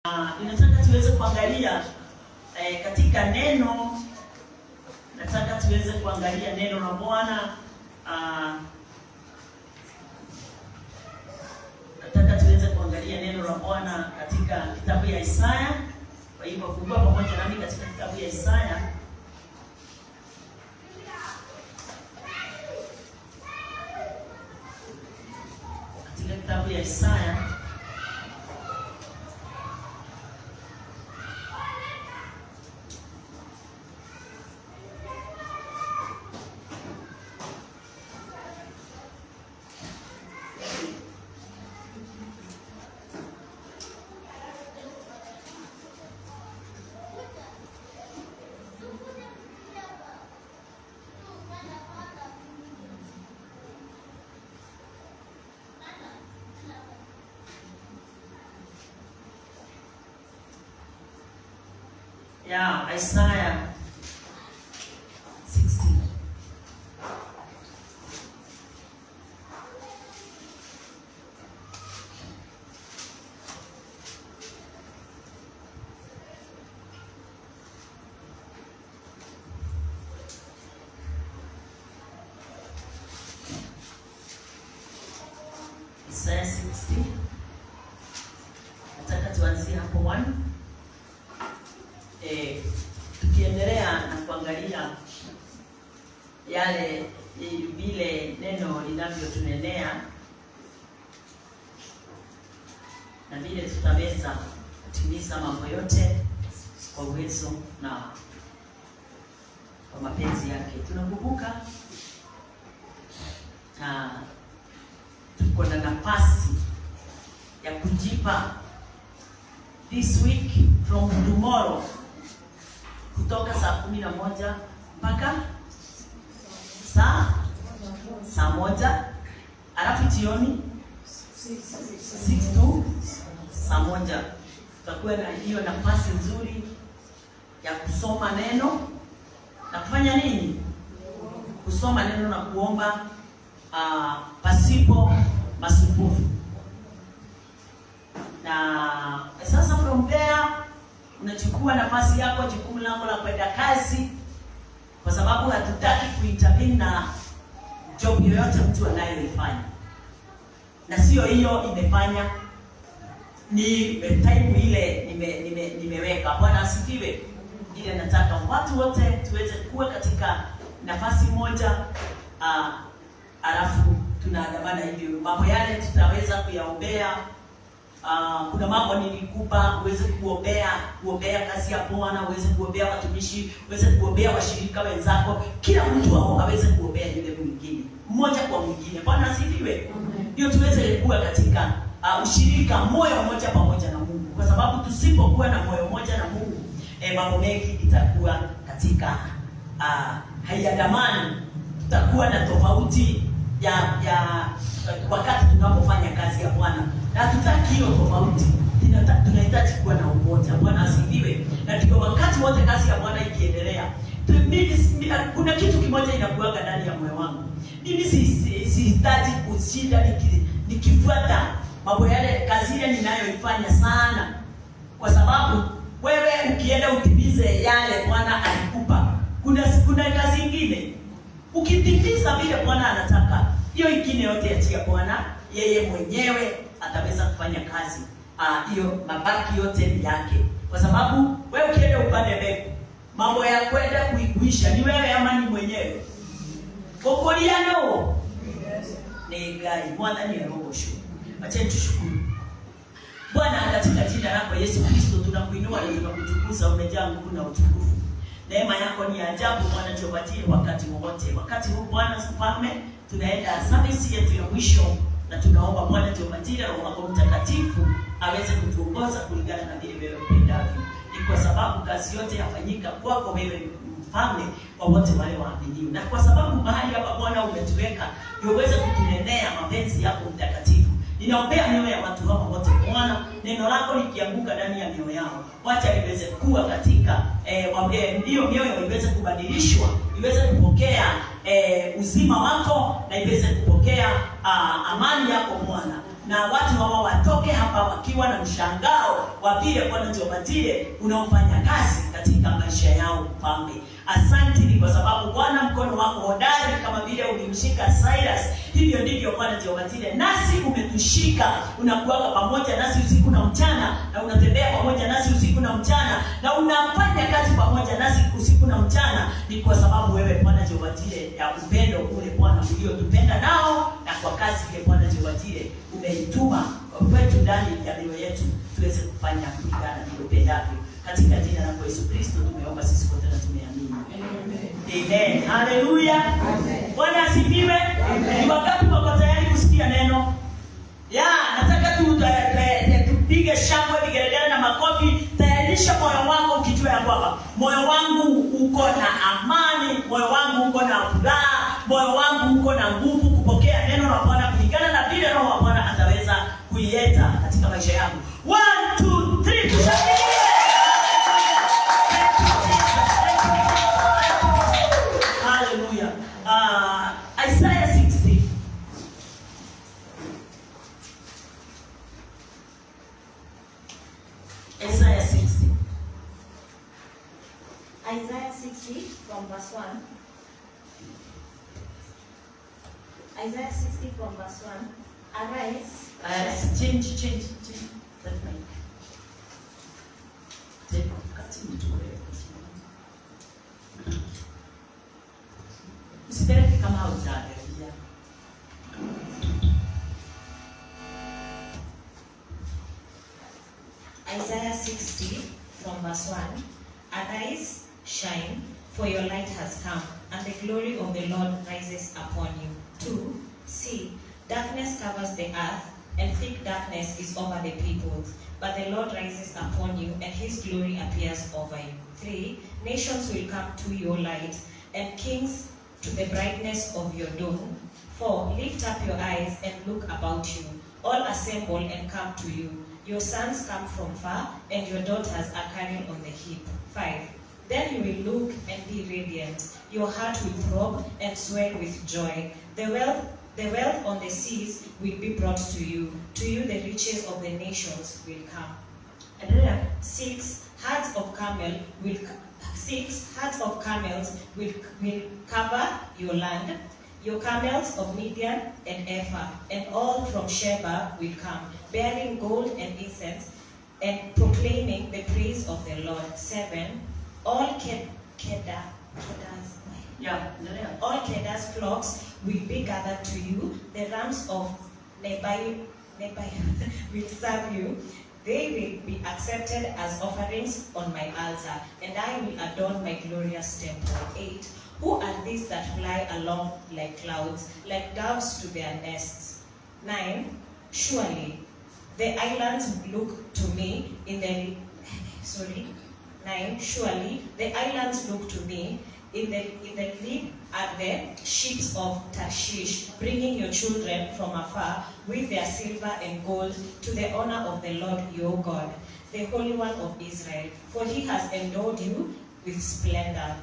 Ninataka tuweze kuangalia katika neno, nataka tuweze kuangalia neno la Bwana. Nataka tuweze kuangalia neno la Bwana katika kitabu ya Isaya. Kwa hivyo fungua pamoja nami katika kitabu ya Isaya. Katika kitabu ya Isaya Isaiah 60. Isaiah 60. Nataka tuanzie hapo 1. Tukiendelea na kuangalia yale vile neno linavyotunenea na vile tutaweza kutimiza mambo yote kwa uwezo na kwa mapenzi yake. Tunakumbuka tuko na nafasi ya kujipa this week from tomorrow kutoka saa 11 mpaka saa 1, alafu jioni 6 to saa 1. Tutakuwa na hiyo nafasi nzuri ya kusoma neno na kufanya nini? Kusoma neno na kuomba pasipo masumbufu. Na sasa from there unachukua nafasi yako, jukumu lako la kwenda kazi, kwa sababu hatutaki kuintervene na job yoyote mtu anayoifanya. Na sio hiyo imefanya, ni time ile nimeweka. Bwana asifiwe. Ile nataka watu wote tuweze kuwa katika nafasi moja, alafu tunaandamana hivyo. Mambo yale tutaweza kuyaombea. Kuna mambo nilikupa uweze kuombea kazi ya Bwana, uweze kuombea watumishi, uweze kuombea washirika wenzako, kila mtu aweze kuombea yule mwingine, mmoja kwa mwingine. Bwana asifiwe. Ndio tuweze kuwa katika ushirika, moyo mmoja pamoja na Mungu, kwa sababu tusipokuwa na moyo mmoja na Mungu, mambo mengi itakuwa katika hayadamani. Tutakuwa na tofauti ya wakati tunapofanya kazi ya Bwana. Na tutaki hiyo tofauti. Tunahitaji kuwa na umoja. Bwana asifiwe. Na ndio wakati wote kazi ya Bwana ikiendelea, kuna kitu kimoja inakuanga ndani ya moyo wangu. Mimi sihitaji kushinda nikifuata mambo yale, kazi ile ninayoifanya sana, kwa sababu wewe ukienda utimize yale Bwana alikupa, kuna kazi nyingine ukitimiza vile Bwana anataka, hiyo ingine yote achia Bwana, yeye mwenyewe ataweza kufanya kazi. Hiyo mabaki yote ni yake, kwa sababu wewe ukienda upande mbele, mambo ya kwenda kuikuisha ni wewe ama ni mwenyewe? Kokoliano ni gai mwana ni roho shu. Acha tushukuru Bwana katika jina lako Yesu Kristo. Tunakuinua na tunakutukuza, umejaa nguvu na utukufu. Neema yako ni ajabu Bwana, tupatie wakati wote. Wakati huu Bwana Mfalme, tunaenda service yetu ya mwisho, na tunaomba Bwana tupatie Roho wako Mtakatifu aweze kutuongoza kulingana na vile wewe upendavyo. Ni kwa sababu kazi yote yafanyika kwako wewe Mfalme, kwa wote wale waaminio. Na kwa sababu mahali hapa Bwana umetuweka ndio uweze kutunenea mapenzi yako mtakatifu. Ninaombea mioyo ya watu hawa wote Bwana, neno lako likianguka ndani ya mioyo yao, wacha liweze kuwa katika ndio mioyo iweze kubadilishwa, iweze kupokea uzima wako, na iweze kupokea amani yako Bwana. na watu hawa watoke hapa wakiwa na mshangao wa vile Bwana Jehova Jireh unaofanya kazi katika maisha yao Mfalme. Asante ni kwa sababu Bwana mkono wako hodari kama vile ulimshika Cyrus, hivyo ndivyo Bwana Jehova Jireh nasi umetushika. Unakuwa pamoja nasi usiku na mchana, na unatembea pamoja nasi usiku na mchana, na unafanya kazi pamoja nasi usiku na mchana. Ni kwa sababu wewe Bwana Jehova Jireh ya upendo ule Bwana uliotupenda nao, na kwa kazi ile Bwana Jehova Jireh umeituma kwetu ndani ya mioyo yetu tuweze kufanya kulingana na upendavyo. Katika jina la Yesu Kristo tumeomba sisi wote na tumeamini. Amen. Haleluya. Bwana asifiwe. Ni wakati wako tayari kusikia neno. Nataka tupige shangwe, vigelegele na makofi. Tayarisha moyo wako ukijua ya kwamba moyo wangu uko na amani, moyo wangu uko na furaha, moyo wangu uko na nguvu kupokea neno la Bwana kulingana na vile Roho wa Bwana ataweza kuileta katika maisha yangu. 1 2 3 tushangilie. Isaiah 60. Isaiah 60. Isaiah 60 from verse 1. Isaiah 60 from verse 1. Arise. Change. That's right. Usipeleke kama haujaangalia. Isaiah 60 from verse 1. Arise, shine, for your light has come, and the glory of the Lord rises upon you. 2. See, darkness covers the earth, and thick darkness is over the peoples. But the Lord rises upon you, and his glory appears over you. 3. Nations will come to your light, and kings to the brightness of your dawn. 4. Lift up your eyes and look about you. All assemble and come to you. Your sons come from far, and your daughters are carried on the hip. 5. Then you will look and be radiant. Your heart will throb and swell with joy. The wealth on the seas will be brought to you. To you the riches of the nations will come. And 6 herds of camels will cover your land. Your camels of Midian and Ephah, and all from Sheba will come, bearing gold and incense, and proclaiming the praise of the Lord. 7. All Kedars flocks will be gathered to you. The rams of Nebai will serve you. They will be accepted as offerings on my altar, and I will adorn my glorious temple. 8. Who are these that fly along like clouds, like doves to their nests? 9. Surely the islands look to me in the 9. Surely the islands look to me in the lead at the ships of Tarshish, bringing your children from afar with their silver and gold to the honor of the Lord your God, the Holy One of Israel, for he has endowed you with splendor.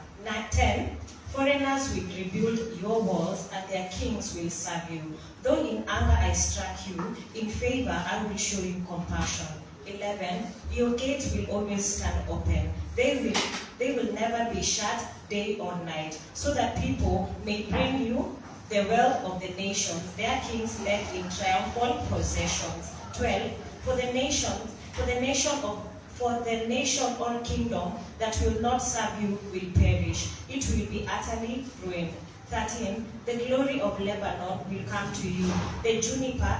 10. Foreigners will rebuild your walls, and their kings will serve you. Though in anger I struck you, in favor I will show you compassion. 11. Your gates will always stand open. They will never be shut day or night, so that people may bring you the wealth of the nations, their kings led in triumphal processions. 12. For the nation or kingdom that will not serve you will perish. It will be utterly ruined. 13. The glory of Lebanon will come to you, the juniper,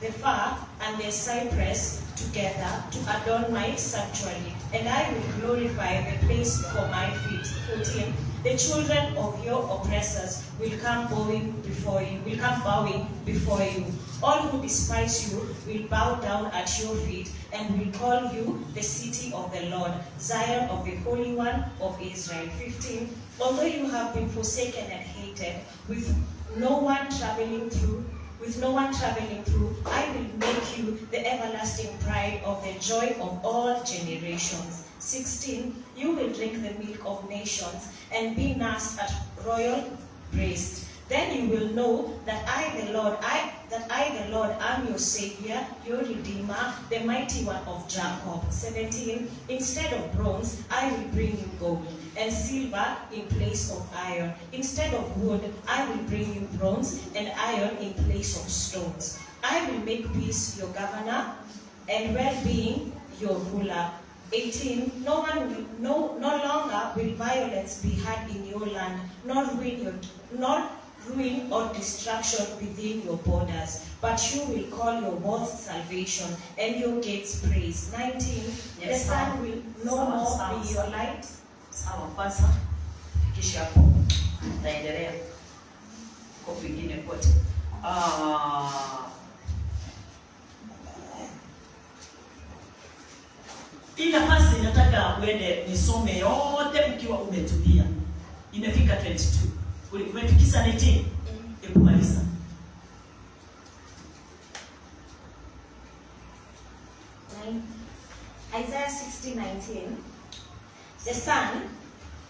the fir, and the cypress together to adorn my sanctuary, and I will glorify the place for my feet. 14. The children of your oppressors will come bowing before you. All who despise you will bow down at your feet, and will call you the city of the Lord, Zion of the Holy One of Israel. 15. Although you have been forsaken and hated, with no one traveling through, I will make you the everlasting pride of the joy of all generations. 16. You will drink the milk of nations, and be nursed at royal breast. Then you will know that I the Lord am your Savior, your Redeemer, the mighty one of Jacob. 17. Instead of bronze, I will bring you gold, and silver in place of iron. Instead of wood, I will bring you bronze, and iron in place of stones. I will make peace your governor, and well-being your ruler. 18. No longer will violence be had in your land, nor ruin or destruction within your borders, but you will call your walls salvation and your gates praise. 19. The sun will no more be your light. Sawa, kwanza kisha hapo naendelea kwa vingine kote. Hii nafasi nataka uende nisome yote mkiwa umetulia. Imefika 22. Umefikisha 19? Kumaliza. Isaiah 60:19. The sun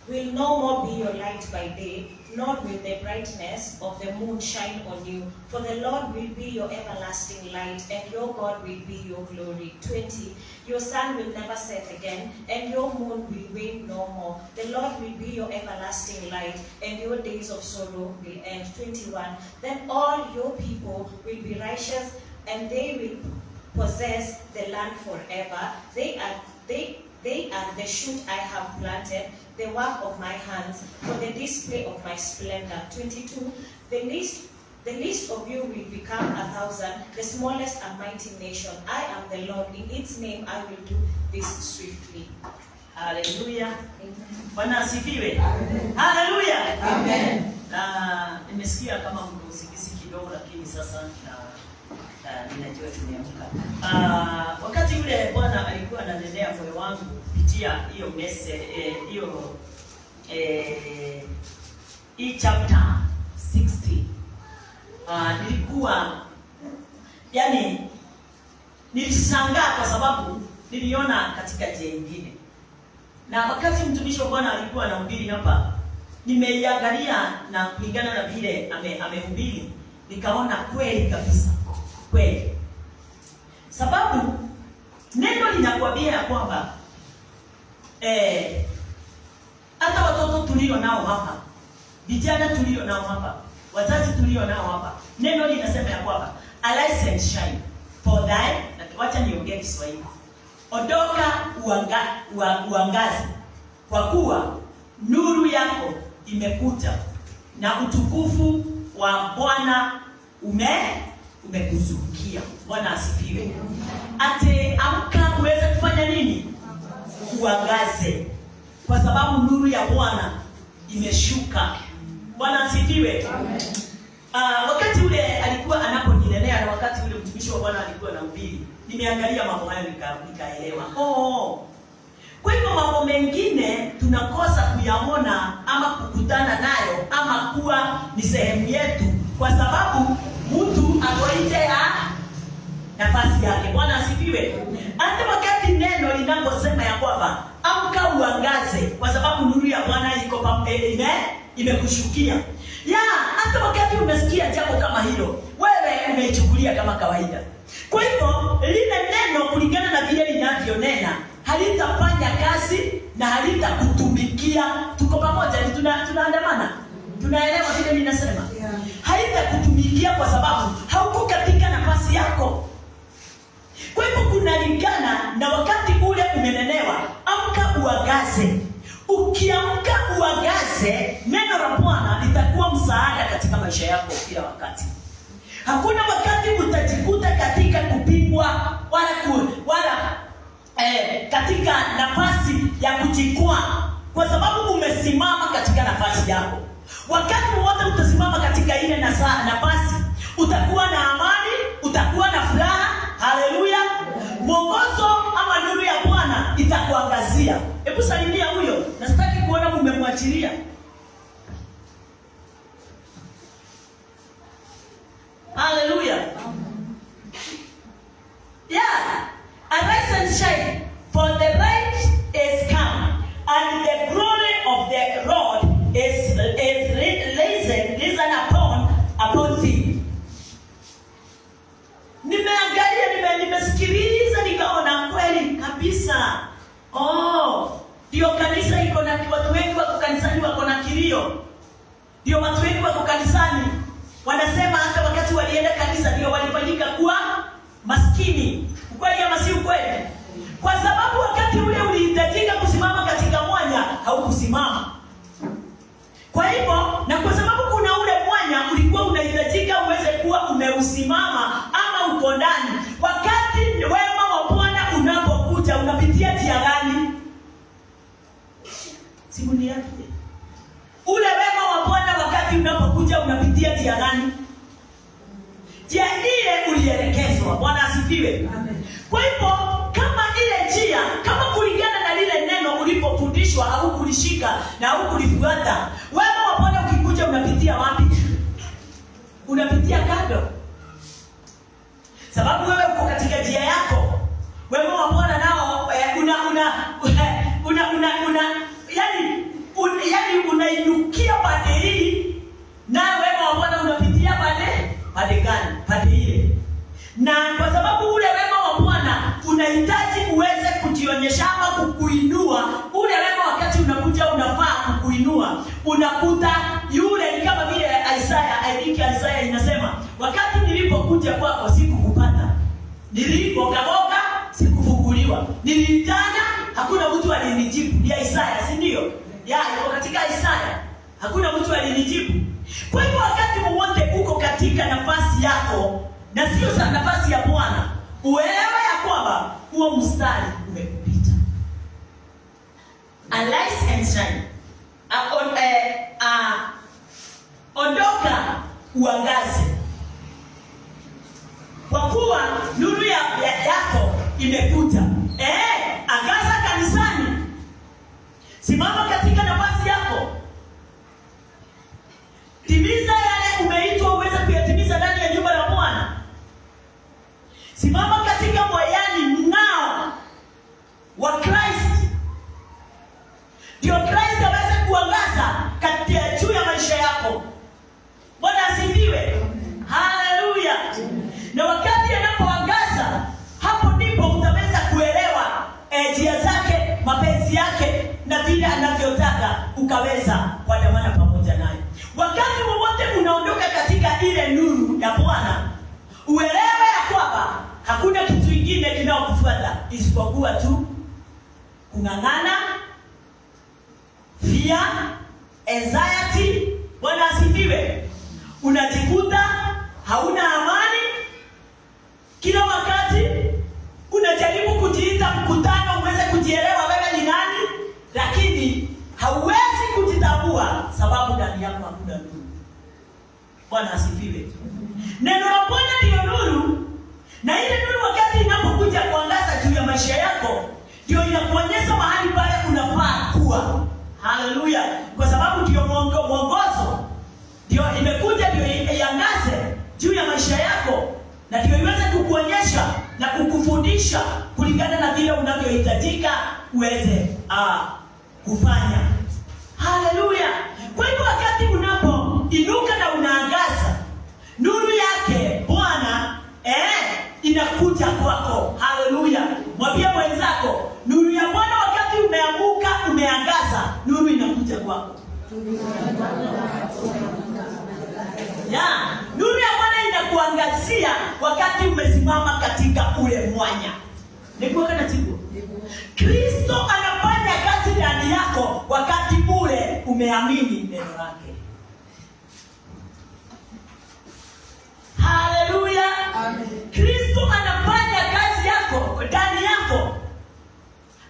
will no more be your light by day, nor will the brightness of the moon shine on you. For the Lord will be your everlasting light, and your God will be your glory. 20. Your sun will never set again, and your moon will wane no more. The Lord will be your everlasting light, and your days of sorrow will end. 21. Then all your people will be righteous, and they will possess the land forever. They are the shoot I have planted, the work of my hands, for the display of my splendor. 22. The least of you will become 1,000, the smallest a mighty nation. I am the Lord, in its name I will do this swiftly. Hallelujah. Bwana asifiwe. Hallelujah. Amen. Nimesikia kama mkusikisi kidogo, lakini sasa ninajua tumeamka. Wakati yule Bwana alikuwa ananenea moyo wangu kupitia hiyo message hii chapter 60. Nilikuwa nilishangaa kwa sababu niliona katika njia nyingine. Na wakati mtumishi wa Bwana alikuwa anahubiri hapa, nimeiangalia na kulingana na vile amehubiri, nikaona kweli kabisa. Kweli. Sababu neno linakuambia ya kwamba hata watoto tulio nao hapa, vijana tulio nao hapa, wazazi tulio nao hapa, neno linasema ya kwamba arise and shine for thy, wacha niongee Kiswahili, ondoka uangaze, kwa kuwa nuru yako imekuja na utukufu wa Bwana umekuzukia. Bwana asifiwe. Ate amka uweze kufanya nini? Uangaze, kwa sababu nuru ya Bwana imeshuka. Bwana asifiwe. Wakati ule alikuwa anaponilelea na wakati ule mtumishi wa Bwana alikuwa anahubiri, nimeangalia mambo hayo nikaelewa. Kwa hivyo mambo mengine tunakosa kuyaona ama kukutana nayo ama kuwa ni sehemu yetu, kwa sababu mtu ako nje ya nafasi yake. Bwana asifiwe. Hata wakati neno linaposema ya kwamba amka uangaze, kwa sababu nuru ya Bwana imekushukia. Hata wakati umesikia jambo kama hilo, wewe umeichukulia kama kawaida. Kwa hivyo lile neno kulingana na vile linavyonena halitafanya kazi na halitakutumikia. Tuko pamoja, tunaandamana. Tunaelewa vile ninasema? Haitakutumikia kwa sababu hauko katika nafasi yako. Kwa hivyo kunalingana na wakati ule umenenewa, amka uangaze. Ukiamka uangaze, neno la Bwana litakuwa msaada katika maisha yako kila wakati. Hakuna wakati utajikuta katika kupigwa wala katika nafasi ya kujikwaa, kwa sababu umesimama katika nafasi yako. Wakati wote utasimama katika ile nafasi, utakuwa na amani, utakuwa na furaha. Haleluya. Mwongozo ama nuru ya Bwana itakuangazia. Hebu salimia huyo, na sitaki kuona mmemwachilia. Haleluya. Arise and shine, for the light is come, and the glory of the Lord is risen upon Ndio kanisa iko na watu wengi wako kanisani wako na kilio. Ndio watu wengi wako kanisani wanasema hata wakati walienda kanisa ndio walifanyika kuwa maskini. Ukweli ama si ukweli? Kwa sababu wakati ule ulihitajika kusimama katika mwanya, haukusimama. Kwa hivyo, na kwa sababu kuna ule mwanya ulikuwa unahitajika uweze kuwa umeusimama ama uko ndani. Wakati wema wa Bwana unapokuja unapitia njia gani? Simuni yake. Ule wema wa Bwana wakati unapokuja unapitia njia gani? Njia ile ulielekezwa. Bwana asifiwe. Amen. Kwa hivyo kama ile njia, kama kulingana na lile neno ulipofundishwa au kulishika na au kulifuata, wema wa Bwana ukikuja unapitia wapi? Unapitia kando. Sababu wewe uko katika njia yako. Wema wa Bwana nao yani unainukia pande hii, na wema wa Bwana unapitia pande gani? Pande ile. Na kwa sababu ule wema wa Bwana unahitaji uweze kujionyesha ama kukuinua, ule wema wakati unakuja unafaa kukuinua. Unakuta yule ni kama vile Isaya inasema, wakati nilipokuja kwako sikukupata, nilipokaboka sikufunguliwa, nilitana hakuna mtu alinijibu. Ni Isaya, si ndio? Iko katika Isaya. Hakuna mtu alinijibu. Kwa hivyo wakati wote uko katika nafasi yako na sio sana nafasi ya Bwana, uelewe ya kwamba huo mstari umekupita. Arise and shine. Ondoka uangaze. Kwa kuwa nuru yako imekuja. Angaza kanisani. Simama katika nafasi yako. Timiza yale umeitwa uweze kuyatimiza ndani ya nyumba la Bwana. Simama katika moyani mng'ao wa Kristo. Ndio Kristo aweze kuangaza katika juu ya maisha yako. Bwana asifiwe. Haleluya. Na wakati anapoangaza, hapo ndipo utaweza kuelewa njia zake, mapenzi yake na vile anavyotaka ukaweza kuandamana pamoja naye. Wakati wowote unaondoka katika ile nuru ya Bwana, uelewe ya kwamba hakuna kitu kingine kinachokufuata isipokuwa tu kung'ang'ana, fear, anxiety. Bwana asifiwe. Unajikuta hauna amani kila wakati. Unajaribu kujiita mkutano uweze kujielewa wewe ni nani, lakini hauwezi kujitambua sababu ndani yako hakuna nuru. Bwana asifiwe. Neno la Bwana ndio nuru, na ile nuru wakati inapokuja kuangaza juu ya maisha yako, ndio inakuonyesha mahali pale unafaa kuwa. Haleluya. Kwa sababu ndio mwongozo. Ndio imekuja ndio iangaze juu ya maisha yako, na ndio iweze kukuonyesha na kukufundisha kulingana na vile unavyohitajika uweze kufanya. Haleluya. Kwa hivyo wakati unapoinuka na unaangaza, nuru yake Bwana inakuja kwako. Haleluya. Mwambie mwenzako, nuru ya Bwana wakati umeamuka, umeangaza, nuru inakuja kwako. Nuru ya Bwana inakuangazia wakati umesimama katika ule mwanya. Nikuwa kana tibu. Kristo anafanya kazi ndani yako wakati ule umeamini neno lake. Haleluya. Amen. Kristo anafanya kazi yako ndani yako.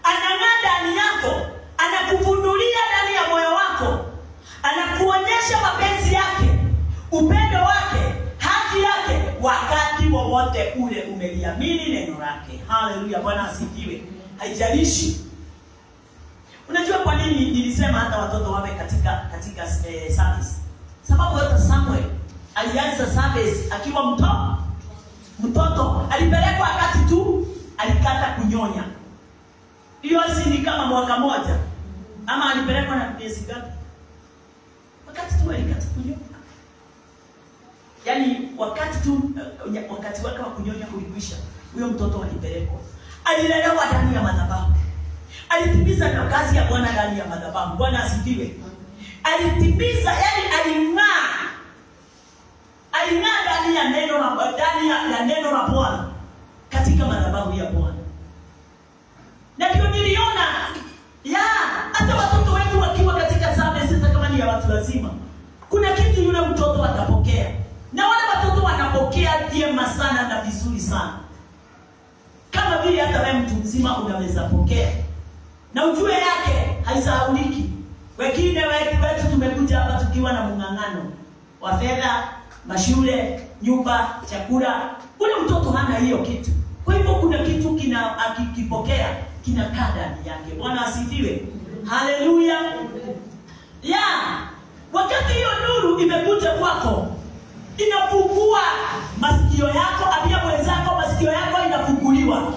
Anang'aa ndani yako, anakufunulia ndani ya moyo wako. Anakuonyesha mapenzi yake, upendo wake, haki yake wakati wowote ule umeliamini neno lake. Haleluya. Bwana asifiwe. Haijalishi. Unajua kwa nini nilisema hata watoto wawe katika service? Sababu hata Samuel alianza service akiwa mtoto. Alipelekwa wakati tu alikata kunyonya. Hiyo si ni kama mwaka moja. Ama alipelekwa na miezi ngapi? Wakati tu alikata kunyonya. Yaani wakati wake wa kunyonya ulikwisha, huyo mtoto alipelekwa. Alilelewa ndani ya madhabahu. alitimiza na kazi ya Bwana ndani ya madhabahu. Bwana asifiwe. Alitimiza, yani aling'aa ndani ya neno la Bwana katika madhabahu ya Bwana. Na ndio niliona hata watoto wetu wakiwa katika service, hata kama ni ya watu lazima, kuna kitu yule mtoto atapokea, na wale watoto wanapokea vyema sana na vizuri sana, kama vile hata wewe mtu mzima unaweza pokea, na ujue yake haisahauliki. Wengine wetu tumekuja hapa tukiwa na mng'ang'ano wa fedha, mashule, nyumba, chakula. Ule mtoto hana hiyo kitu. Kwa hivyo kuna kitu akikipokea kinakaa ndani yake. Bwana asifiwe. Haleluya. Wakati hiyo nuru imekuja kwako, inafungua masikio yako. Ambia mwenzako masikio yako inafunguliwa.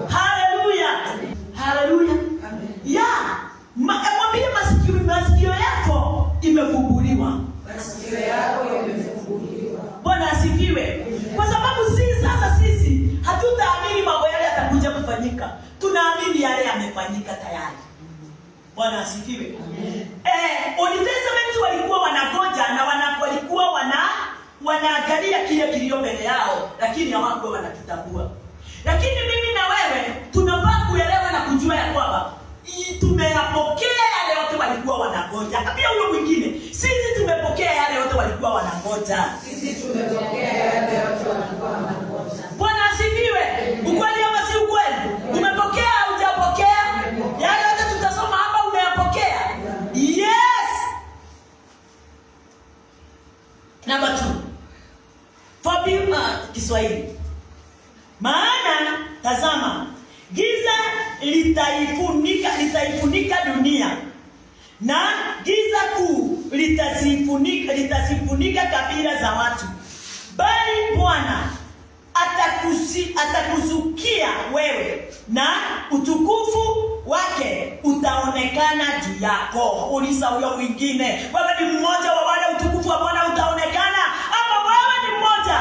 Haleluya. Haleluya. Mwambie masikio yako imefunguliwa. Masikio yako imefunguliwa. Bwana asifiwe. Kwa sababu sisi hatutaamini mambo yale yatakuja kufanyika. Tunaamini yale yamefanyika tayari. Bwana asifiwe. Old Testament walikuwa wanangoja na walikuwa wanaangalia kile kilio mbele yao, lakini hawakuwa wanakitambua. Lakini mimi na wewe tunafaa kuelewa na kujua ya kwamba tumeyapokea yale yote walikuwa wanangoja. Pia huyo mwingine, sisi tumepokea yale yote walikuwa wanangoja. Bwana asifiwe. Ukweli ama si ukweli? Umepokea au hujapokea? Yale yote tutasoma hapa umeyapokea? Yes. Number 2. Kiswahili. Maana tazama, giza litaifunika dunia, na giza kuu litasifunika kabila za watu. Bali Bwana atakuzukia wewe, na utukufu wake utaonekana juu yako. Uliza huyo mwingine, wewe ni mmoja wa wale utukufu wa Bwana utaonekana, ama wewe ni mmoja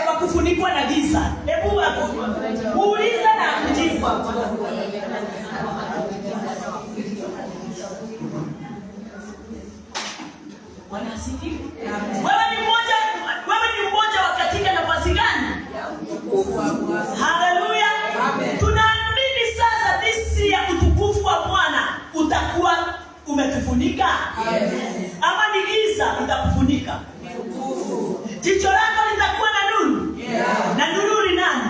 wa kufunikwa na giza? Hebu uuliza na kujibu. Bwana asifiwe. Wewe ni mmoja wa katika nafasi gani? Haleluya. Tunaamini sasa disi ya utukufu wa Bwana utakuwa umetufunika. Ama ni giza itakufunika? Jicho lako litakuwa na nuru. Na nuru ni nani?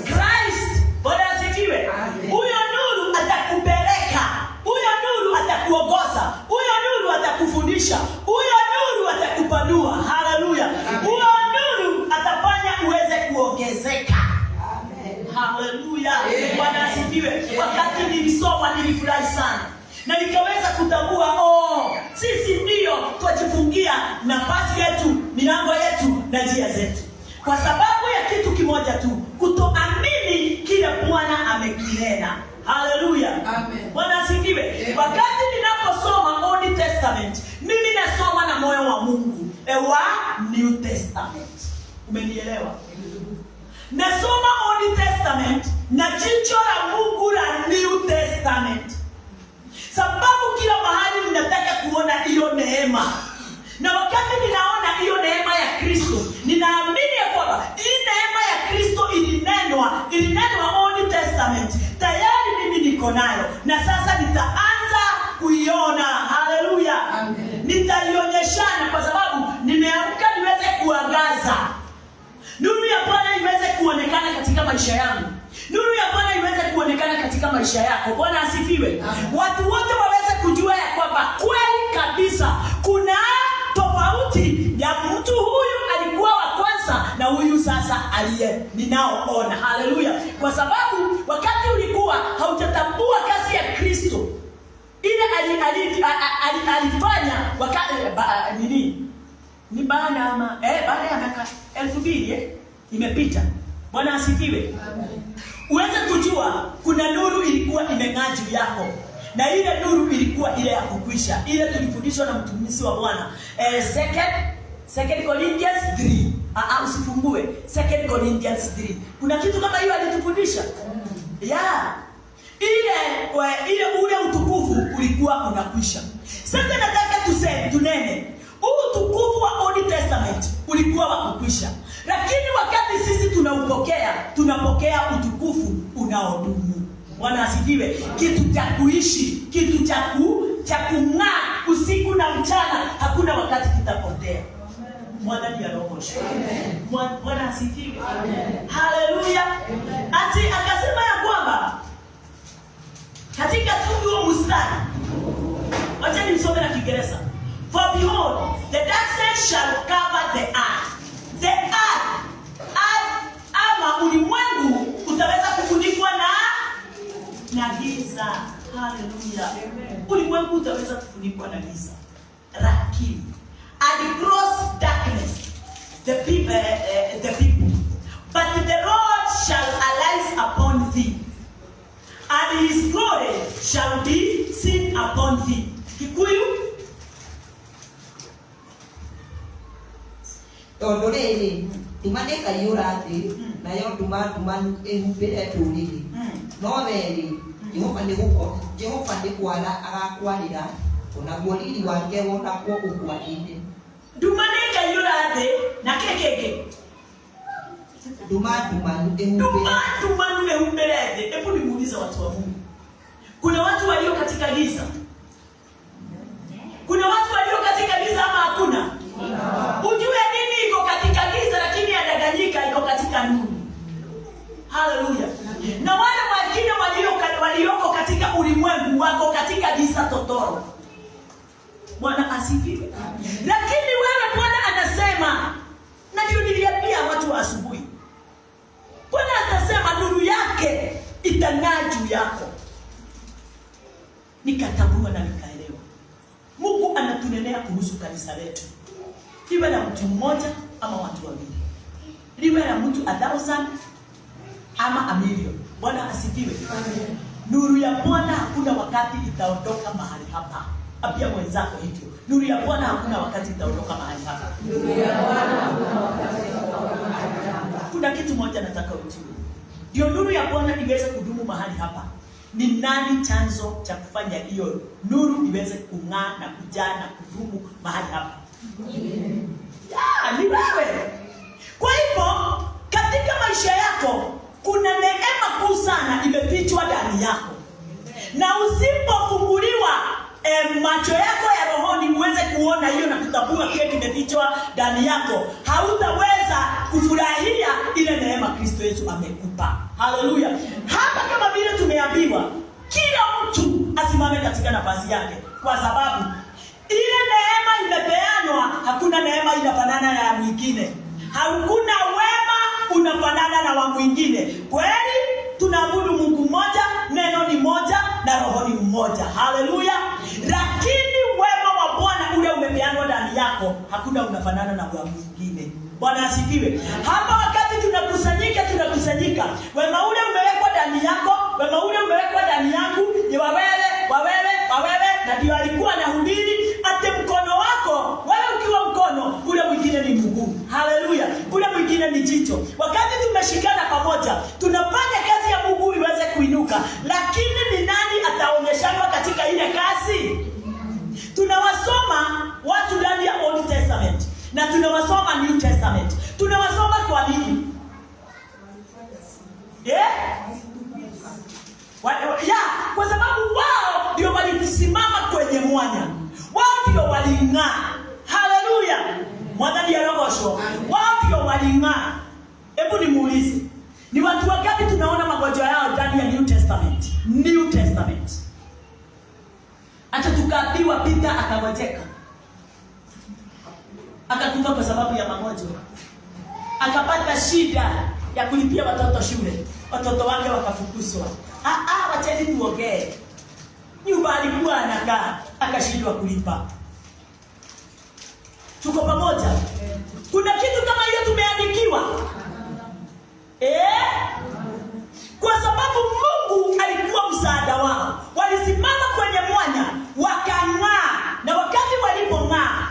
Christ. Bwana asifiwe. Huyo nuru atakupeleka, huyo nuru atakuongoza, huyo nuru atakufundisha, huyo nuru atakupanua. Haleluya. Huyo nuru atafanya uweze kuongezeka. Haleluya. Bwana asifiwe. Wakati nilisoma nilifurahi sana, na nikaweza kutambua sisi ndio tujifungia nafasi yetu, milango yetu na njia zetu, kwa sababu ya kitu kimoja tu, kutoamini kile Bwana amekinena. Haleluya. Bwana asifiwe. Wakati ninaposoma Old Testament, mimi nasoma na moyo wa Mungu, wa New Testament. Umenielewa? Nasoma Old Testament na jicho la Mungu la New Testament, sababu kila mahali ninataka kuona hiyo neema. Na wakati ninaona hiyo neema ya Kristo, ninaamini ya kwamba hii neema ya Kristo ilinenwa Old Testament, tayari mimi niko nayo, na sasa nitaanza kuiona. Haleluya. Nitaionyeshana, kwa sababu nimeamka niweze kuangaza. Nuru ya Bwana iweze kuonekana katika maisha yangu. Nuru ya Bwana iweze kuonekana katika maisha yako. Bwana asifiwe. Watu wote waweze kujua ya kwamba kweli kabisa kuna tofauti ya mtu huyu alikuwa wa kwanza na huyu sasa ninaoona. Haleluya. Kwa sababu wakati ulikuwa haujatambua kazi ya Kristo ile alifanya wakati ni baada ya miaka 2000 imepita. Bwana asifiwe. Uweze kujua kuna nuru ilikuwa imeng'aa juu yako, na ile nuru ilikuwa ile ya kukwisha. Ile tulifundishwa na mtumishi wa Bwana. Second Corinthians 3. Usifungue. 2 Corinthians 3. Kuna kitu kama hiyo alitufundisha. ile ule utukufu ulikuwa unakwisha. Sasa nataka tunene utukufu wa Old Testament ulikuwa wa kukwisha, lakini wakati sisi tunapokea utukufu unaodumu. Bwana asifiwe. Kitu cha kuishi, kitu cha kung'aa usiku na mchana, hakuna wakati kitapotea. Mwadhani ya roho. Bwana asifiwe. Haleluya. Ati akasema ya kwamba katika huo mstari, acha nisome na Kiingereza. For behold, the darkness shall cover the earth. The earth, ama ulimwengu utaweza kufunikwa na giza. Haleluya. Ulimwengu utaweza kufunikwa na giza. Lakini and gross darkness the people, but the Lord shall arise upon thee, and his glory shall be seen upon thee. Kikuyu tondu riri tumane kaiura thi nayo tuma ehumbire turiri no weri Jehova ni kwara agakwarira onaguo riri wake wonakwo ukwarinde dumane kaiura thi na kekeke duma ehumbire thi. Hebu nimuulize watu wa Mungu, kuna watu walio katika giza? Kuna watu walio katika giza ama hakuna? Ujue nini iko katika giza lakini yadanganyika iko katika nuru. Haleluya. Na wale wengine walioko katika ulimwengu wako katika giza totoro. Bwana asifiwe. Lakini wewe Bwana anasema, na ndio niliambia watu wa asubuhi, Bwana atasema nuru yake itang'aa juu yako. Nikatambua na nikaelewa. Mungu anatunenea kuhusu kanisa letu. Liwe la mtu mmoja ama watu wawili. Liwe la mtu 1,000 ama 1,000,000. Bwana asifiwe. Amen. Nuru ya Bwana hakuna wakati itaondoka mahali hapa. Apia mwenzako hivyo. Nuru ya Bwana hakuna wakati itaondoka mahali hapa. Nuru ya Bwana hakuna wakati itaondoka mahali hapa. Kuna kitu moja nataka ujue. Ndio nuru ya Bwana iweze kudumu mahali hapa. Ni nani chanzo cha kufanya hiyo nuru iweze kung'aa na kujaa na kudumu mahali hapa? Ni wewe. Kwa hivyo katika maisha yako kuna neema kuu sana imefichwa ndani yako, na usipofunguliwa macho yako ya rohoni uweze kuona hiyo na kutambua kile kimefichwa ndani yako, hautaweza kufurahia ile neema Kristo Yesu amekupa. Haleluya. Hapa kama vile tumeambiwa kila mtu asimame katika nafasi yake, kwa sababu ile neema imepeanwa. Hakuna neema inafanana na ya mwingine. Hakuna wema unafanana na wa mwingine. Kweli tunaabudu Mungu mmoja, neno ni moja na roho ni mmoja. Haleluya. Lakini wema wa Bwana ule umepeanwa ndani yako, hakuna unafanana na wa mwingine. Bwana asifiwe. Hapa wakati tunakusanyika, wema ule umewekwa ndani yako, wema ule umewekwa ndani yangu, ni wawewe, na ndio alikuwa anahubiri ate mkono wako, wewe ukiwa mkono, ule mwingine ni mguu. Haleluya. Ule mwingine ni jicho. Wakati tumeshikana pamoja, tunafanya kazi ya Mungu iweze kuinuka. Lakini ni nani ataonyeshana katika ile kazi? Tunawasoma watu ndani ya Old Testament na tunawasoma New Testament. Tunawasoma kwa nini? Kwa sababu wao ndio walisimama kwenye mwanya. Wao ndio waling'aa. Haleluya. Mwadhani ya rogosho. Wao ndio waling'aa. Hebu nimuulize, ni watu wangapi tunaona magonjwa yao ndani ya New Testament? New Testament. Hata tukaambiwa Peter akawajeka, akakufa kwa sababu ya magonjwa. Akapata shida ya kulipia watoto shule, watoto wake wakafukuzwa. Wacheni tuongee. Nyumba alikuwa anakaa akashindwa kulipa. Tuko pamoja? Kuna kitu kama hiyo tumeandikiwa? Kwa sababu Mungu alikuwa msaada wao. Walisimama kwenye mwanya, wakang'aa, na wakati walipong'aa,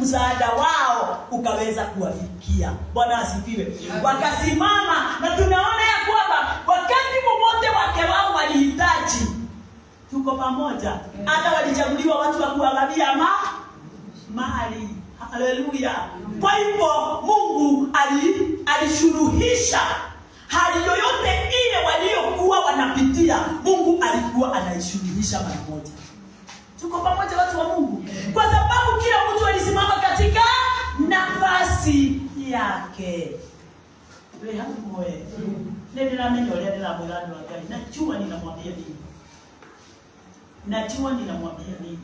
msaada wao ukaweza kuwafikia. Bwana asifiwe. Wakasimama, na tunaona ya kwamba pamoja. Hata walichaguliwa watu wa kuangalia mali. Haleluya. Kwa hivyo Mungu alishuruhisha hali yoyote ile waliokuwa wanapitia. Mungu alikuwa anaishuruhisha mara moja. Tuko pamoja watu wa Mungu? Kwa sababu kila mtu alisimama katika nafasi yake. Wewe hapo wewe. Ndio namenyolea ndio mwanadamu wa gari. Najua ninamwambia nini. Najua ninamwambia nini.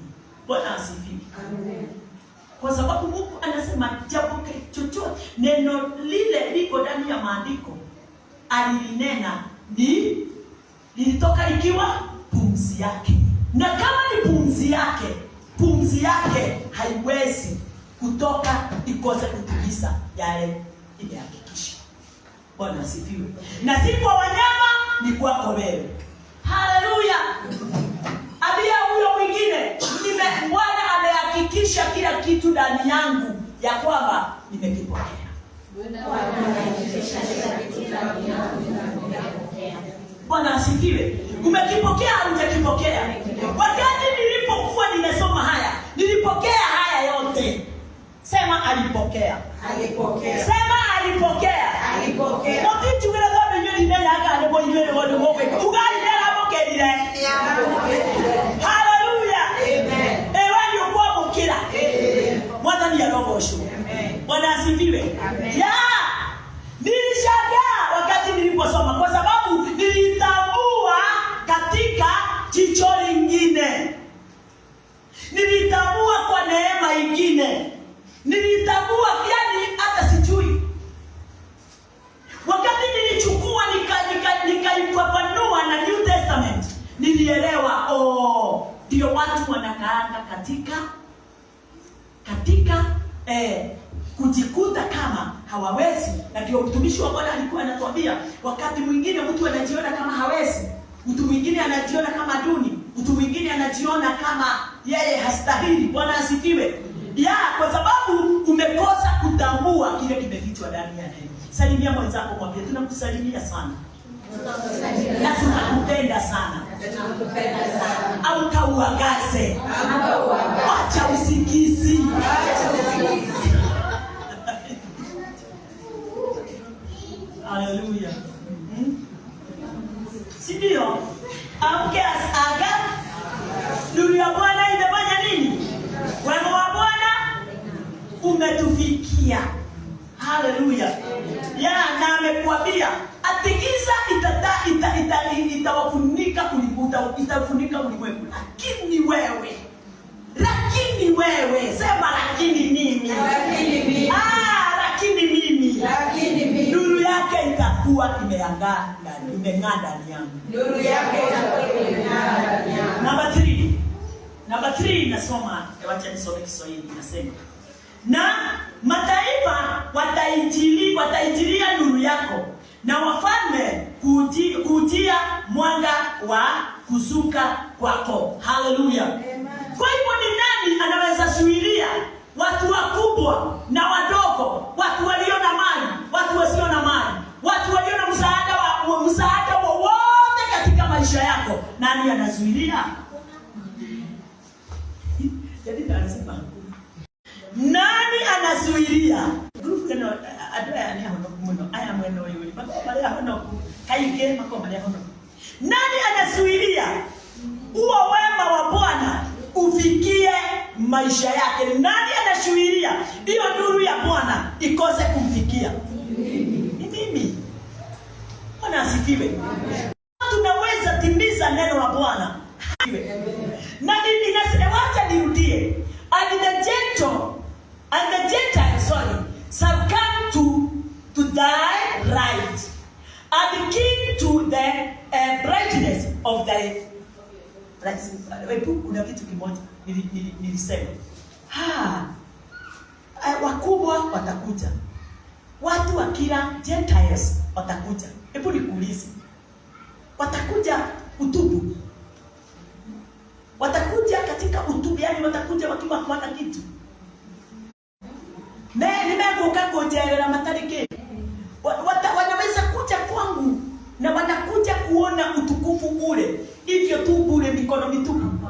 Bwana asifiwe. Amen. Kwa sababu Mungu anasema jambo chochote, neno lile liko ndani ya maandiko. Alilinena lilitoka ikiwa pumzi yake. Na kama ni pumzi yake haiwezi kutoka ikose kutimiza yale imehakikisha. Bwana asifiwe. Na si kwa wanyama, ni kwako wewe. Haleluya. Abia huyo mwingine, Bwana amehakikisha kila kitu ndani yangu ya kwamba nimekipokea. Bwana asifiwe. Umekipokea au hujakipokea? Wakati nilipokuwa nimesoma haya, nilipokea haya yote. Sema alipokea. Alipokea. Sema alipokea. Alipokea. Wakati wewe ndio nyenye ndio yaga ndio nyenye ndio mwoke. Ugali ndio apokelile. Haleluya. Amen. Ewe ndio kwa mkila. Amen. Mwana ni alogosho. Amen. Bwana asifiwe. Amen. Ya! Nilishangaa wakati niliposoma kwa sababu nilitambua katika jicho lingine. Nilitambua kwa neema nyingine. Nilitambua yani hata sijui. Wakati nilichukua nikaifafanua na New Testament, nilielewa ndio watu wanakaanga katika kujikuta kama hawawezi. Na ndio mtumishi wa Bwana alikuwa anatuambia, wakati mwingine mtu anajiona kama hawezi, mtu mwingine anajiona kama duni, mtu mwingine anajiona kama yeye hastahili. Bwana asifiwe. Ya, kwa sababu umekosa kutambua kile kimefichwa ndani ya neno. Salimia mwenzako, mwambie tunakusalimia sana. Na tunakupenda sana. Au kauagaze. Acha usingizi. Haleluya. Si ndio? Amke aga. Nuru ya Bwana imefanya nini? Wema wa Bwana umetufikia. Haleluya. Ya, na amekuambia atigiza itawafunika itafunika ulimwengu. Lakini wewe sema lakini mimi. Lakini mimi. Nuru yake itakuwa imeng'aa ndani yangu. Nuru yake itakuwa imeng'aa ndani yangu. Namba 3 nasoma, wacha nisome Kiswahili nasema. Na mataifa wataijilia nuru yako, na wafalme kujia mwanga wa kuzuka kwako. Haleluya. Kwa hivyo ni nani anaweza suilia watu wakubwa na wadogo, watu walio na mali, watu wasio na mali, watu walio na msaada wowote katika maisha yako? Nani anazuilia? Nani anazuilia? Nani anasuilia huo wema wa Bwana ufikie maisha yake? Nani anashuhudia hiyo nuru ya Bwana ikose kumfikia? Ni mimi. Bwana asifiwe. Tunaweza timiza neno la Bwana. Na wacha nirudie. And the Gentiles shall come to thy right, and the king to the brightness of thy kuna kitu kimoja nilisema. Wakubwa watakuja. Watu wa kila Gentiles watakuja. Hebu nikuulize. Watakuja utubu. Watakuja katika utubu, yani watakuja wakiwa hawana kitu. Nimekuka kujelera matariki. Wanaweza kuja kwangu na wanakuja kuona kuona utukufu ule hivyo tu bure mikono mitupu.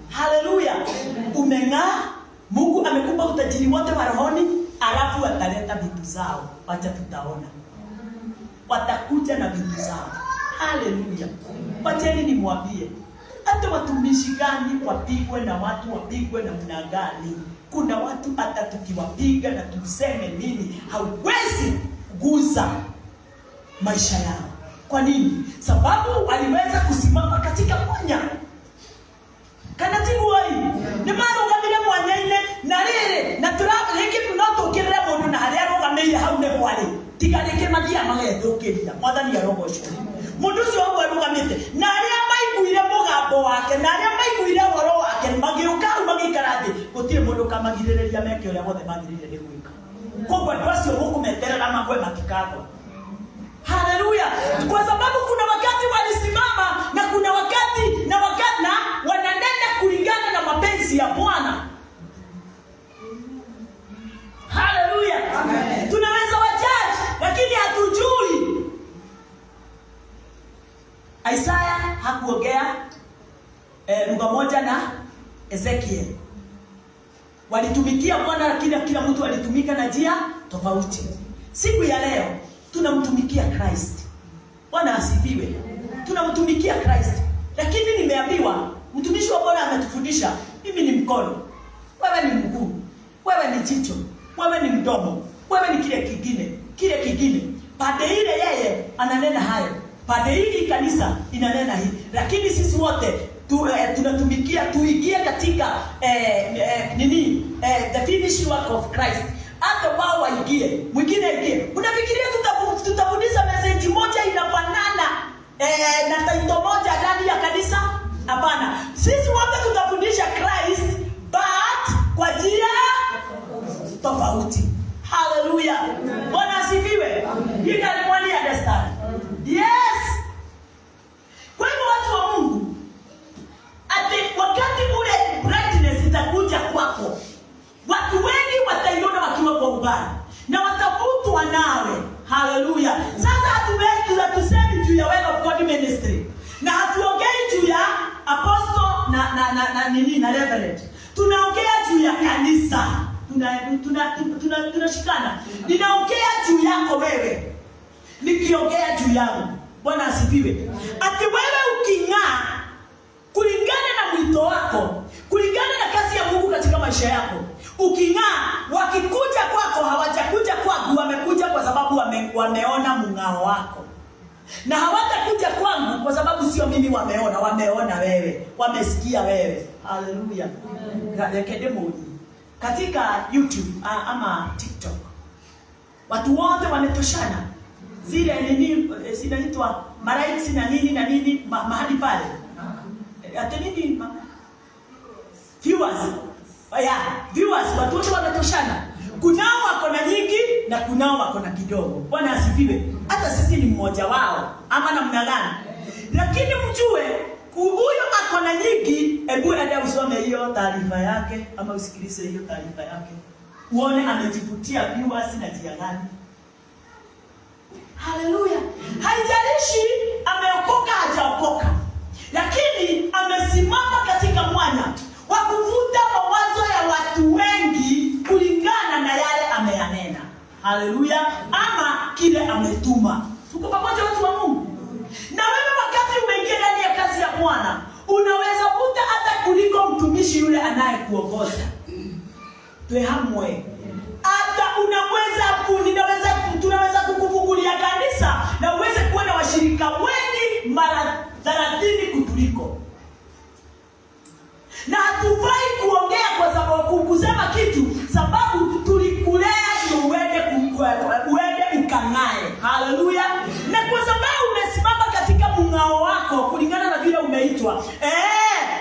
Haleluya. Umeng'aa, Mungu amekupa utajiri wote wa rohoni, alafu ataleta vitu zao. Wacha tutaona. Watakuja na vitu zao. Haleluya. Wacheni nimwambie, hata watumishi gani wapigwe na watu, wapigwe na mna gani, kuna watu hata tukiwapiga na tuseme nini hauwezi kuguza maisha yao. Kwa nini? Sababu waliweza kusimama katika mwanya. Kana tiguai ni mara ugamire mwanya ine na rere na turabu hiki tunatokirira mundu na haria rugamire hau ne kwari tigarike mathia magethukiria mwathani arogocwo mundu cio amwe rugamite na aria maiguire mugambo wake na aria maiguire horo wake magiuka magikara thi gutire mundu kamagiriria meke uria wothe magirire ni gwika. Kogwa ndwacio gukumeterera magwe matikagwa. Haleluya. Kwa sababu kuna wakati walisimama na kuna wakati na wananena kulingana na mapenzi ya Bwana. Haleluya. Amen. Tunaweza wajaji lakini hatujui. Isaya hakuongea lugha moja na Ezekiel. Walitumikia Bwana lakini kila mtu alitumika na njia tofauti. Siku ya leo tunamtumikia Christ. Bwana asifiwe. Tunamtumikia Christ. Lakini nimeambiwa mtumishi wa Bwana ametufundisha, mimi ni mkono, wewe ni mguu, wewe ni jicho, wewe ni mdomo, wewe ni kile kingine. Pande ile yeye ananena hayo. Pande hili kanisa inanena hii. Lakini sisi wote tunatumikia tuingie katika the finished work of Christ. Hata wao waingie, mwingine aingie. Unafikiria tutafundisha message moja inafanana na taito moja ndani ya kanisa? Hapana. Sisi wote tutafundisha Christ but kwa njia tofauti. Hallelujah. Bwana asifiwe. You can only understand. Yes. Kwa hivyo watu wa Mungu, ati wakati ule brightness itakuja kwako, watu wengi wataiona wakiwa kwa ubaya na watavutwa nawe. Haleluya. Sasa hatusemi juu ya Word of God ministry na hatuongei juu ya apostle na reverend. Tunaongea juu ya kanisa. Tunashikana. Ninaongea juu yako wewe, nikiongea juu yangu. Bwana asifiwe. Ati wewe uking'aa kulingana na mwito wako, kulingana na kazi ya Mungu katika maisha yako, uking'aa, wakikuja kwako hawajakuja kwangu, wamekuja kwa sababu wameona mng'ao wako. Na hawatakuja kwangu kwa sababu sio mimi wameona wewe, wamesikia wewe. Haleluya. Katika YouTube ama TikTok watu wote wametoshana. Zile nini zinaitwa maraiki na nini mahali pale. Hata nini viewers watu wote wametoshana. Kunao wako na nyingi na kunao wako na kidogo. Bwana asifiwe. Hata sisi ni mmoja wao ama namna gani? Lakini mjue huyo ako na nyingi, hebu enda usome hiyo taarifa yake ama usikilize hiyo taarifa yake. Uone amejivutia viewers na njia gani. Haleluya. Haijalishi ameokoka hajaokoka, lakini amesimama katika mwanya wa kuvuta mawazo ya watu wengi kulingana na yale ameyanena. Haleluya. Ama kile ametuma. Tuko pamoja watu wa Mungu. Na wewe wakati umeingia ndani ya kazi ya Bwana, unaweza vuta hata kuliko mtumishi yule anayekuongoza. Tuhamwe. Hata tunaweza kukufungulia kanisa na uweze kuwa na washirika wengi mara 30 kutuliko. Na hatufai kuongea kwa sababu kusema kitu sababu tulikulea ndio uende ukang'ae. Haleluya. Na kwa sababu umesimama katika mng'ao wako kulingana na vile umeitwa,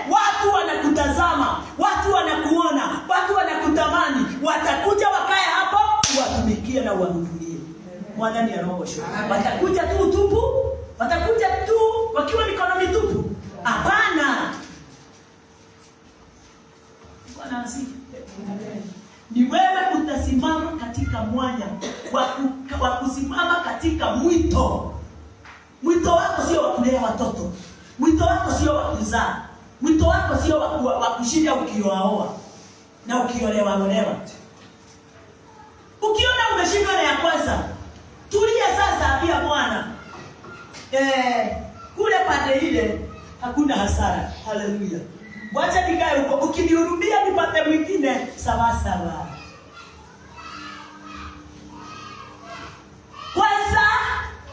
watu wanakutazama, watu wanakuona, watu wanakutamani, watakuja wakae hapo watumikie na wahudumie. Mwadhani ya roho sho. Watakuja tu utupu, watakuja tu wakiwa mikono mitupu. Hapana. Bwana asifiwe. Ni wewe utasimama katika mwanya wa kusimama katika mwito wako. sio wa kulea watoto. Mwito wako sio wa kuzaa. Mwito wako sio wa kushinda ukioaoa na ukiolewa. Ukiona umeshindwa na ya kwanza, tulia sasa, ambia Bwana, kule pande ile hakuna hasara. Haleluya. Wacha nikae huko, ukinihurumia nipate mwingine sawa sawa. Kwanza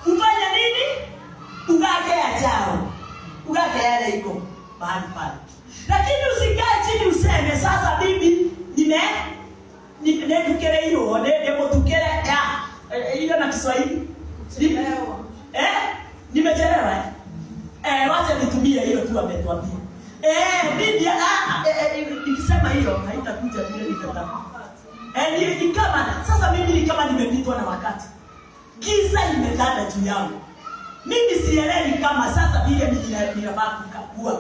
ufanya nini? Ugage ajao. Ugage yale iko mahali pale. Lakini usikae chini useme sasa mimi nimekere hiyo, ndio tukere ya. Hiyo na Kiswahili. Nimechelewa. Wacha nitumie hiyo tu ametuambia. Bibi nikisema hiyo haitakuja vile nitataka. Ni kama sasa mimi ni kama nimepitwa na wakati. Giza imetanda juu yangu. Mimi sielewi kama sasa vile mimi ninafaa kukua.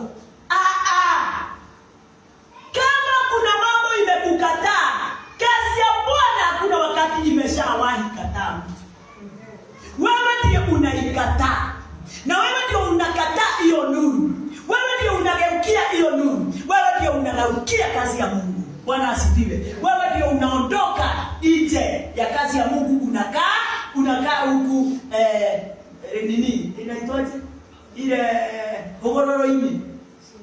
Kama kuna mambo imekukataa, kazi ya Bwana hakuna wakati imeshawahi kataa. Wewe ndiye unaikataa. Na wewe ndio unakataa hiyo nuru. Wewe ndio unageukia hiyo nuru. Wewe ndio unageukia kazi ya Mungu. Bwana asifiwe. Wewe ndio unaondoka nje ya kazi ya Mungu, unakaa huku nini? Inaitwaje? Ile hogororo hili.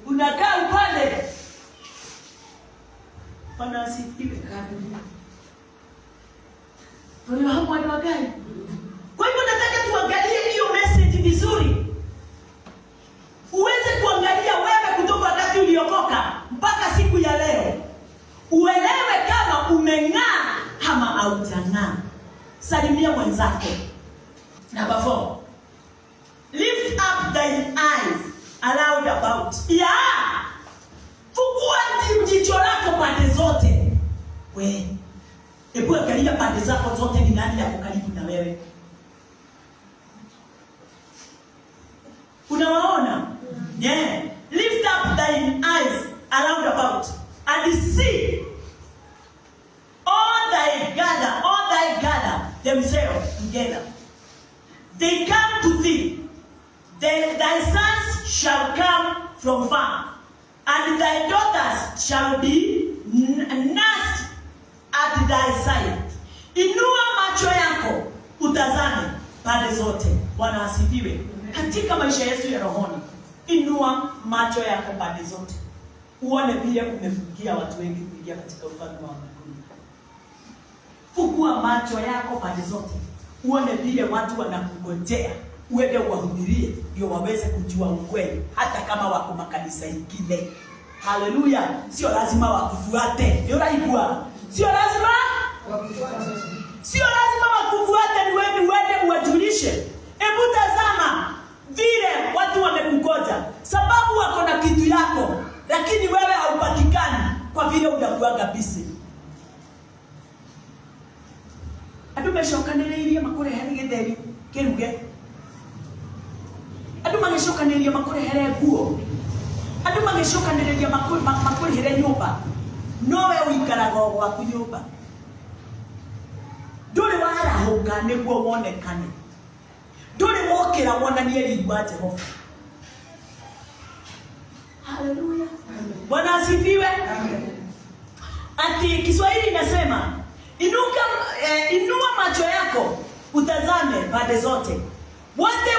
Unakaa upande. Bwana asifiwe. Ndio hapo ndio gani? Kwa hivyo nataka tuangalie hiyo message vizuri. Uweze kuangalia wewe kutoka wakati uliokoka mpaka siku ya leo. Uelewe kama umeng'aa ama haujang'aa. Salimia mwenzako. Number 4. Lift up thine eyes around about. Fungua jicho lako pande zote. Hebu angalia pande zako zote, ni nani yako karibu na wewe? Unawaona? Yeah. Lift up thine eyes around about and see all thy gather themselves together. They come to thee. Thy sons shall come from far, and thy daughters shall be nursed at thy side. Inua macho yako utazame pande zote. Bwana asifiwe. Katika maisha yetu ya rohoni, inua macho yako pande zote. Uone vile umefungia watu wengi kuingia katika ufalme wa Mungu. Fungua macho yako pande zote. Uone vile watu wanakungojea uende uwahubirie ndio waweze kujua ukweli, hata kama wako makanisa mengine. Haleluya. Sio lazima wakufuate. Ndio raibwa. Sio lazima wakufuate, ni wewe uende uwajulishe. Hebu tazama vile watu wamekugoja, sababu wako na kitu yako, lakini wewe haupatikani kwa vile unakuaga busy. Andu meshokaniririe makurehere githeri kiruge. Andu mageshokaniririe makurehere nguo. Andu mageshokaniririe makurehere nyumba. Nowe uikaraga gwaku nyumba. Nduri warahuka niguo wonekane. Nduri wokira wonanie rimba Jehova. Haleluya. Bwana asifiwe. Ati Kiswahili inasema inua macho yako utazame pande zote. Wote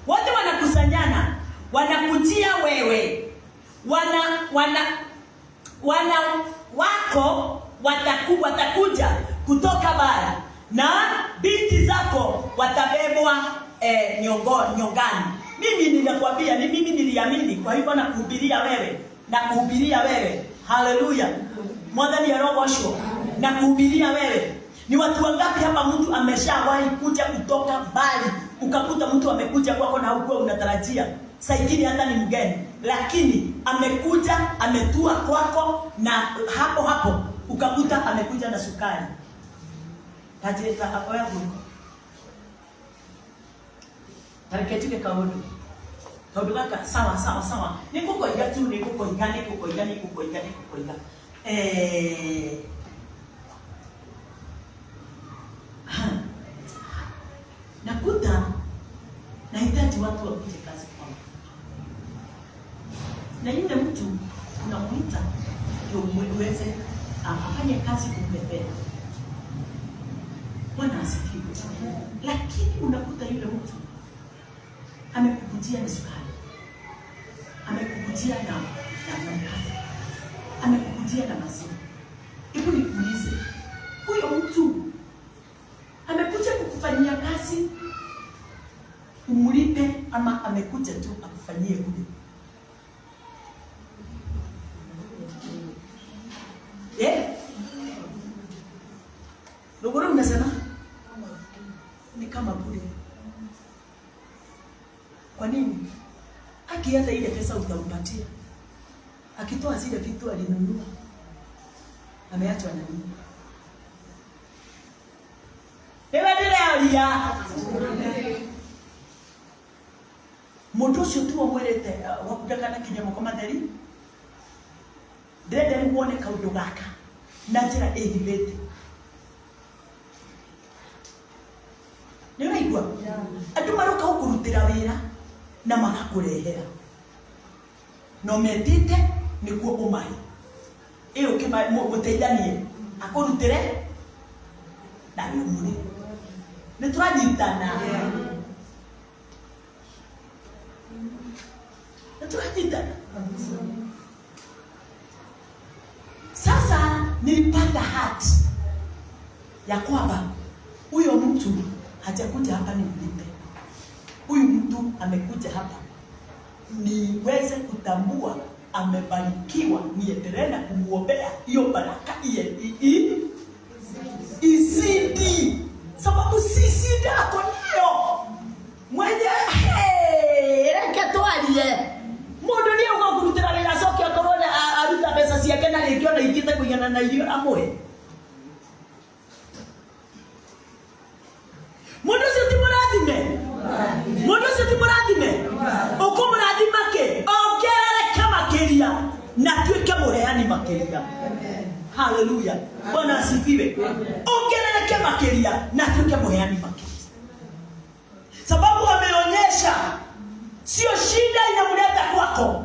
wote wanakusanyana, wanakujia wewe. Wana wako watakuja kutoka bara, na binti zako watabebwa nyongani. Mimi ninakwambia, ni mimi niliamini, kwa hivyo nakuhubiria wewe. Haleluya. Mwadhani ya roho washo na kuhubiria wewe. Ni watu wangapi hapa mtu ameshawahi kuja kutoka mbali, ukakuta mtu amekuja kwako na huko unatarajia saidini hata ni mgeni, lakini amekuja ametua kwako, na hapo ukakuta amekuja na sukari. Tajeta hapo yangu. Tariketuke kaodo. Kaodo kaka sawa. Nikuko igatu nikuko igani. Nakuta tunahitaji watu wakuje kazi kwangu. Na yule mtu unamuita ndio uweze afanye kazi kumpepea. Bwana asifiwe. Lakini unakuta yule mtu amekukujia na sukari, amekukujia na mkate, amekukujia na maziwa. Hebu nikuulize, huyo mtu amekuja kukufanyia kazi umlipe, ama amekuja tu akufanyie kule? Luguru unasema ni kama bure. Kwa nini? Akienda ile pesa utampatia, akitoa zile vitu alinunua, ameachwa na nini? Ewe ndio ya moto sio tu amwelete wakudakana kinyamo kama dari. Ndende ni muone kaundu gaka na njira ehibete. Nĩ ũraigua? Andũ maroka gũkũrutĩra wĩra na magakurehera. No metite nĩguo ũmahe. Ĩyo mũteithanie akũrutĩre na ũmũre. Nĩ tũranyitana. Nĩ tũranyitana. Sasa nilipata hati ya kwamba huyo mtu hajakuja hapa nimlipe. Huyu mtu amekuja hapa niweze kutambua amebarikiwa, niendelee na kumuombea hiyo baraka izidi. Sababu sisi ndako ndio mwenye reke twalie. Mundu ni ugakurutira wira coke akorona aruta pesa ciake na rĩngĩ ona ingĩte kũigana na irio amwe. Mundu ũcio ti mũrathime. Mundu ũcio ti mũrathime. Ũkũmũrathima kĩ? Ongerereke makĩria na tuĩke mũheani makĩria. Hallelujah. Bwana asifiwe. Ongerereke makĩria na tuĩke mũheani makĩria. Sababu ameonyesha sio shida inamleta kwako.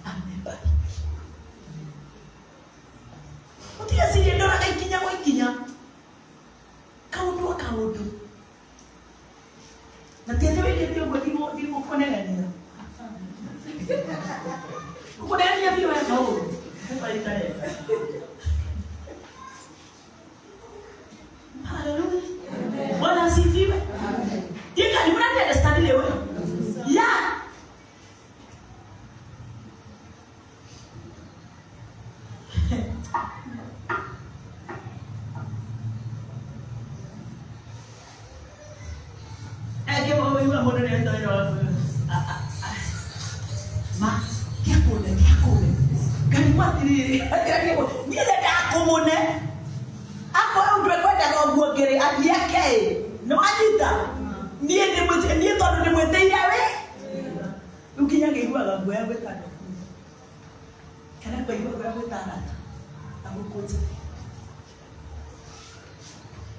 Amebariki. Utia siri ndo ikinya kwa ikinya. Kaundu. Na tiende wewe ndio ndimo konelania. Kukonelania vile wewe hao. Mbali. Hallelujah. Bwana asifiwe. Amen. Yeka ni mwana understand leo. Yeah. Ma, kia kone. Gani matiri. Ni da komone. Ako undwe kwenda kwa guogere atiake. No ajita. Niye tondu ni mweteire we. Ukinya ngeiguaga guoya gwetana. Kana kwaigua guoya gwetana. Agukunze.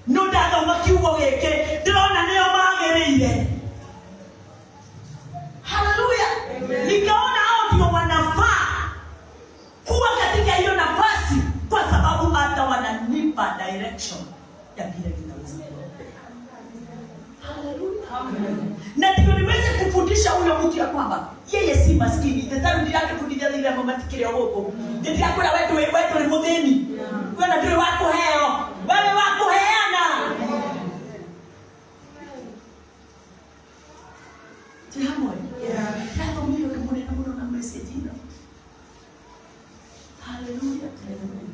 No ndathoma kiugo gĩkĩ ndĩrona nĩo magĩrĩire. Hallelujah. Nikaona hao ndio wanafaa kuwa katika hiyo nafasi, kwa sababu hata wananipa direction ya vile ninaweza. Hallelujah. Na ndio niweze kufundisha huyo mtu ya kwamba yeye si maskini. Tetaru yake kundija ile mama tikire huko. Ndio yakora wetu ni mudeni. Wewe ndio wako heo. Wewe wako heana. Tihamwe. Ndio mimi kama na message ina. Hallelujah.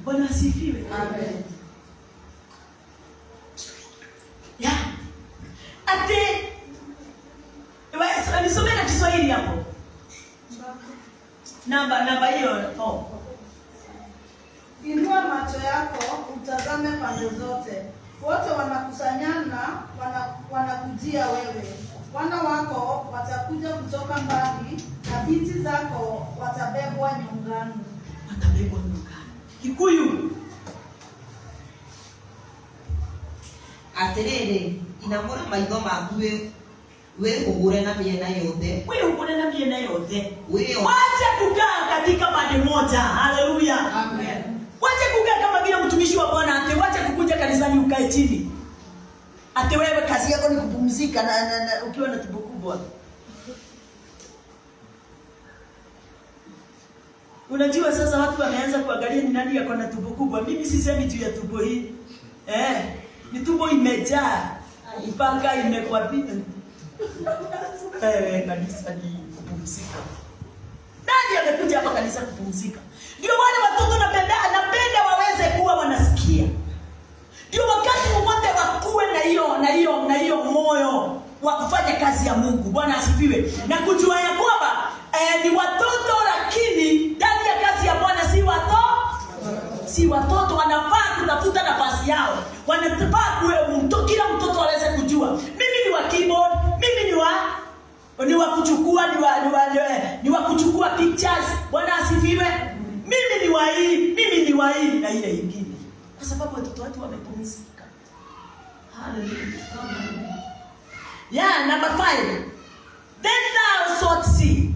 Bwana asifiwe. Amen. Yeah. Ate wewe nisome na Kiswahili hapo. Namba hiyo 4. Inua macho yako utazame pande zote. Wote wanakusanyana, wanakujia wewe. Wana wako watakuja kutoka mbali na binti zako watabebwa nyongani. Watabebwa nyongani. Kikuyu. Atiriri, inamora maitho maku we ugure na miena yothe. Wewe ugure na miena yothe. Wacha kukaa katika pande moja. Haleluya. Amen. Wacha kukaa kama vile mtumishi wa Bwana ate, wacha kukuja kanisani ukae chini. Ate wewe kazi yako ni kupumzika na ukiwa na tumbo kubwa. Unajua sasa watu wameanza kuangalia ni nani yako na tumbo kubwa. Mimi sisemi juu ya tumbo hii. Ni tumbo imejaa. Mpaka imekwapita. Wewe kanisa ni kupumzika. Nani amekuja hapa kanisa kupumzika? Ndio wale watoto napenda waweze kuwa wanasikia. Ndio wakati wote wakuwe na hiyo moyo wa kufanya kazi ya Mungu. Bwana asifiwe. Na kujua ya kwamba ni watoto, lakini ndani ya kazi ya Bwana si watoto wanafaa kutafuta nafasi yao. Wanafaa kila mtoto aweze kujua mimi ni wa keyboard, mimi ni wa kuchukua ni wa kuchukua pictures. Bwana asifiwe. Mimi ni wa hii na ile nyingine. Kwa sababu watoto wetu wamepumzika. Hallelujah. Yeah, number 5. Then thou shalt see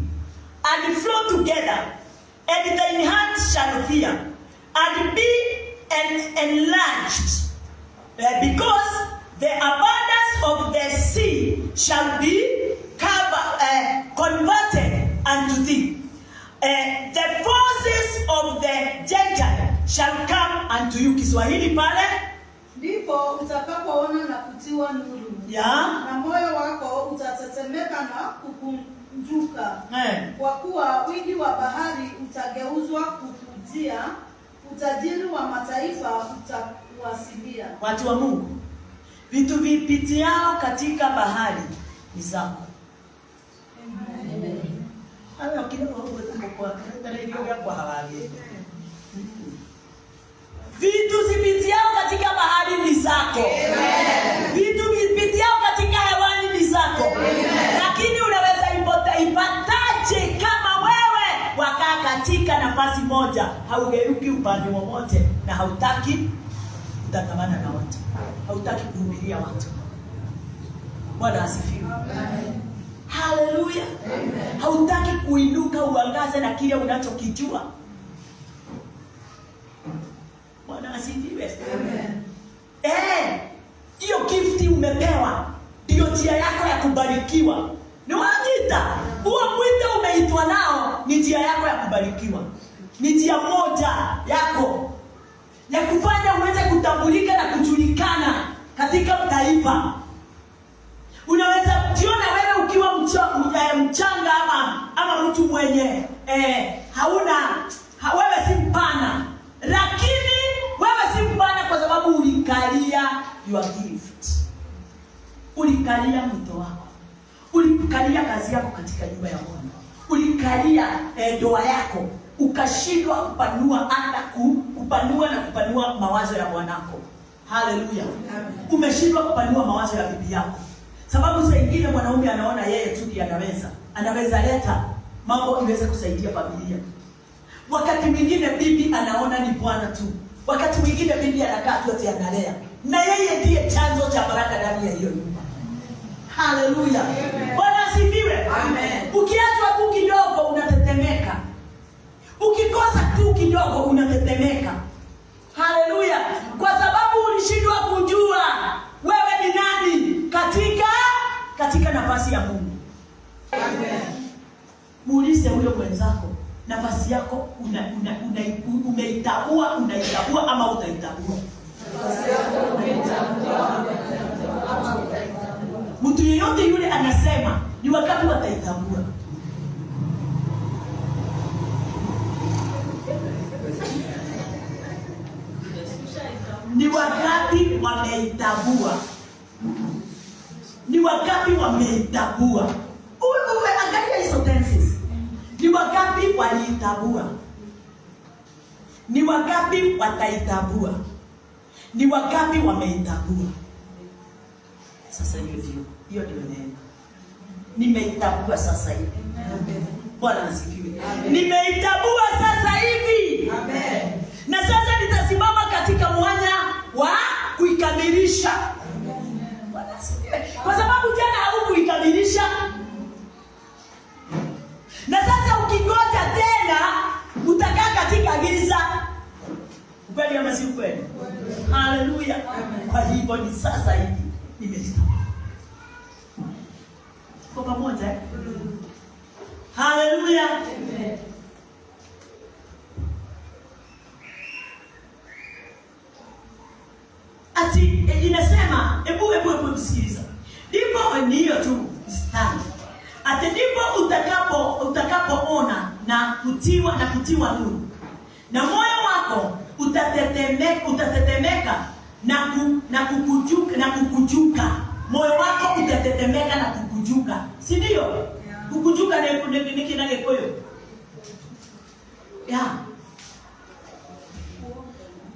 and flow together, and thine heart shall fear, and be enlarged, because the abundance of the sea shall be converted unto thee. The forces of the Gentile shall come unto you. Kiswahili pale, ndipo utakapoona na kutiwa nuru. Na moyo wako utatetemeka na kukunjuka. Kwa kuwa wingi wa bahari utageuzwa kukujia, utajiri wa mataifa utakuwasilia. Watu wa Mungu, vitu vipitiao katika bahari ni zako. Amen. Hayo kidogo kwa vitu zipitiao katika bahari ni zako. Amen. Vitu vipitiao katika hewani ni zako. Amen. Lakini unaweza ipataje kama wewe wakaa katika nafasi moja, haugeuki upande wowote na hautaki kutangamana na watu, hautaki kuhubiria watu. Bwana asifiwe. Amen. Haleluya. Amen. Hautaki kuinuka uangaze na kile unachokijua. Bwana asifiwe. Amen. Hiyo gift umepewa ndio njia yako ya kubarikiwa. Ni wajita. Huo mwito umeitwa nao ni njia yako ya kubarikiwa. Ni njia moja yako ya kufanya uweze kutambulika na kujulikana katika taifa. Unaweza kujiona wewe ukiwa mchanga ama mtu mwenye wewe si mpana, lakini wewe si mpana kwa sababu ulikalia your gift. Ulikalia mwito wako. Ulikalia kazi yako katika nyumba ya Bwana. Ulikalia ndoa yako, ukashindwa kupanua hata kupanua na kupanua mawazo ya bwanako. Haleluya. Umeshindwa kupanua mawazo ya bibi yako. Sababu saa nyingine mwanaume anaona yeye tu ndiye anaweza leta mambo iweze kusaidia familia. Wakati mwingine bibi anaona ni bwana tu. Wakati mwingine bibi anakaa tu ati analea. Na yeye ndiye chanzo cha baraka ndani ya hiyo nyumba. Haleluya. Bwana asifiwe. Amen. Ukiachwa tu kidogo unatetemeka. Ukikosa tu kidogo unatetemeka. Haleluya. Kwa sababu ulishindwa kujua wewe ni nani katika nafasi ya Mungu. Amen. Muulize huyo mwenzako, nafasi yako unaitambua ama utaitambua? Nafasi yako unaitambua ama utaitambua? Mtu yeyote yule anasema ni wakati wataitambua. Ni wakati wameitambua. Ni wakati wameitambua. Angalia hizo tenses. Ni wakati waliitambua. Ni wakati wataitambua. Ni wakati wameitambua. Sasa hiyo ndio neno. Nimeitambua sasa hivi. Bwana asifiwe. Nimeitambua sasa hivi. Amen. Na sasa nitasimama katika mwanya wa kuikamilisha. Bwana asifiwe. hivyo ni sasa hivi nimestop. Kwa pamoja. Haleluya. Amen. Ati inasema hebu msikiliza. Ndipo ni hiyo tu mstari. Ati ndipo utakapoona na kutiwa nuru. Na moyo wako utatetemeka na kukujuka. Moyo wako utatetemeka na kukujuka. Si ndio? Yeah. Kukujuka ni kinage koyo. Yeah.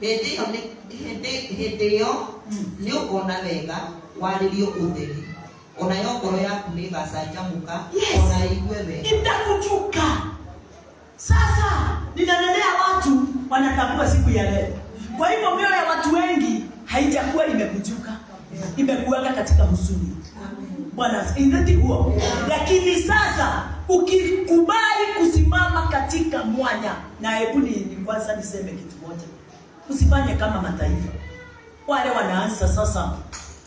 Hĩndĩ nĩ ũkona wega warĩrio ũtheri, onayo ngoro yaku nĩ ĩgacanjamũka, ona igue wega. Itakujuka. Sasa ninanenea watu wanatambua siku ya leo. Kwa hivyo mioyo ya watu wengi haijakuwa imekujuka, imekuweka katika huzuni. Bwana indeti huo. Lakini sasa ukikubali kusimama katika mwanya, na hebu ni kwanza niseme kitu moja. Usifanye kama mataifa. Wale wanaanza sasa.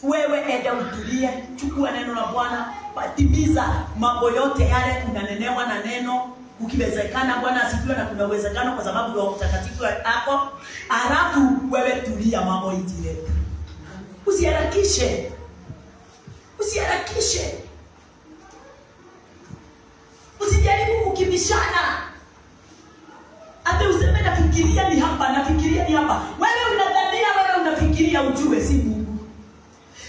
Wewe enda utulie, chukua neno la Bwana, patimiza mambo yote yale unanenewa na neno. Ukiwezekana Bwana asifiwe, na kuna uwezekano kwa sababu Roho Mtakatifu hapo. Alafu wewe tulia, mambo ijile. Usiharakishe. Usijaribu kukibishana. Hata useme nafikiria ni hapa. Wewe unadhania, wewe unafikiria, ujue si Mungu.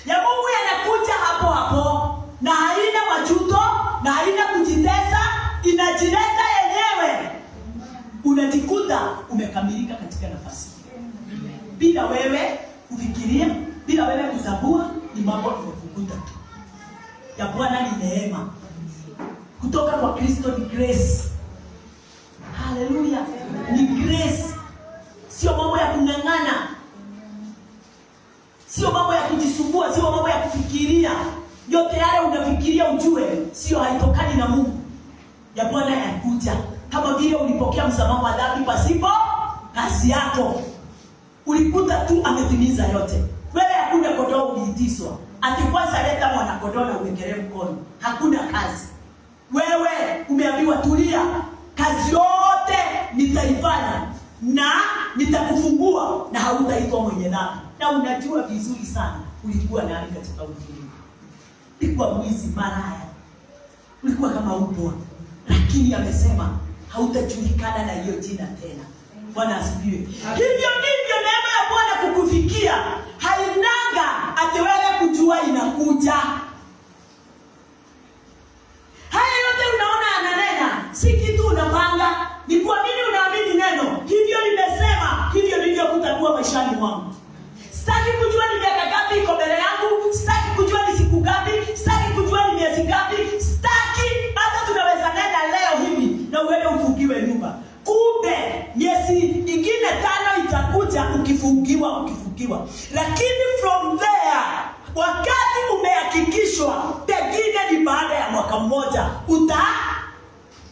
Ya Mungu yanakuja hapo na haina majuto na haina kujitesa, inajileta yenyewe. Unajikuta umekamilika katika nafasi. Bila wewe kufikiria, bila wewe kutambua, ni mambo yanakukuta. Ya Bwana ni neema. Kutoka kwa Kristo ni grace. Haleluya. Ni grace. Sio mambo ya kung'ang'ana. Sio mambo ya kujisumbua, sio mambo ya kufikiria. Yote yale unafikiria ujue, sio haitokani na Mungu. Ya Bwana yakuja. Kama vile ulipokea msamaha wa dhambi pasipo kazi yako. Ulikuta tu ametimiza yote. Wewe hakuna kondoo uliitishwa. Ati kwanza leta mwana kondoo na uwekelee mkono. Hakuna kazi. Wewe umeambiwa tulia. Kazi yote nitaifanya na nitakufungua na hautaitwa mwenye dhambi. Na unajua vizuri sana ulikuwa nani katika ulimwengu. Ulikuwa mwizi, malaya. Ulikuwa kama mbwa. Lakini amesema hautajulikana na hiyo jina tena. Bwana asifiwe. Hivyo ndivyo neema ya Bwana kukufikia. Hainanga ati wewe kujua inakuja. Haya yote unaona ananena, si kitu unapanga. Ni kwa nini unaamini neno? Hivyo nimesema, hivyo ndivyo kutakuwa maishani mwangu. Sitaki kujua ni miaka ngapi iko mbele yangu, sitaki kujua ni siku ngapi, sitaki kujua ni miezi ngapi, sitaki. Hata tunaweza nenda leo hivi na uende ufungiwe nyumba. Kumbe miezi ingine 5 itakuja ukifungiwa. Lakini from there, wakati umehakikishwa, pengine ni baada ya mwaka mmoja,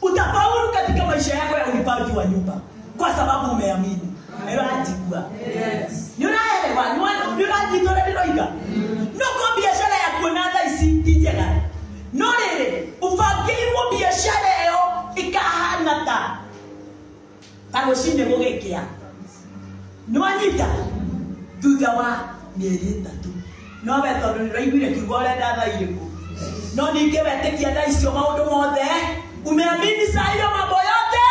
utafaulu katika maisha yako ya ulipaji wa nyumba. Kwa sababu umeamini. Unajua. Yes. Unaelewa? Unajitoa ndio. Noko biashara ya kuonana isitijega. Nole, ufagimu biashara yao ikahanata. Tagoshinde mogekia. Nwanyita. Tudawa miezi 3. No beto raigire kigole dada iriko. No ningewetekia dada isio maundu mothe. Umeamini saa hiyo mambo yote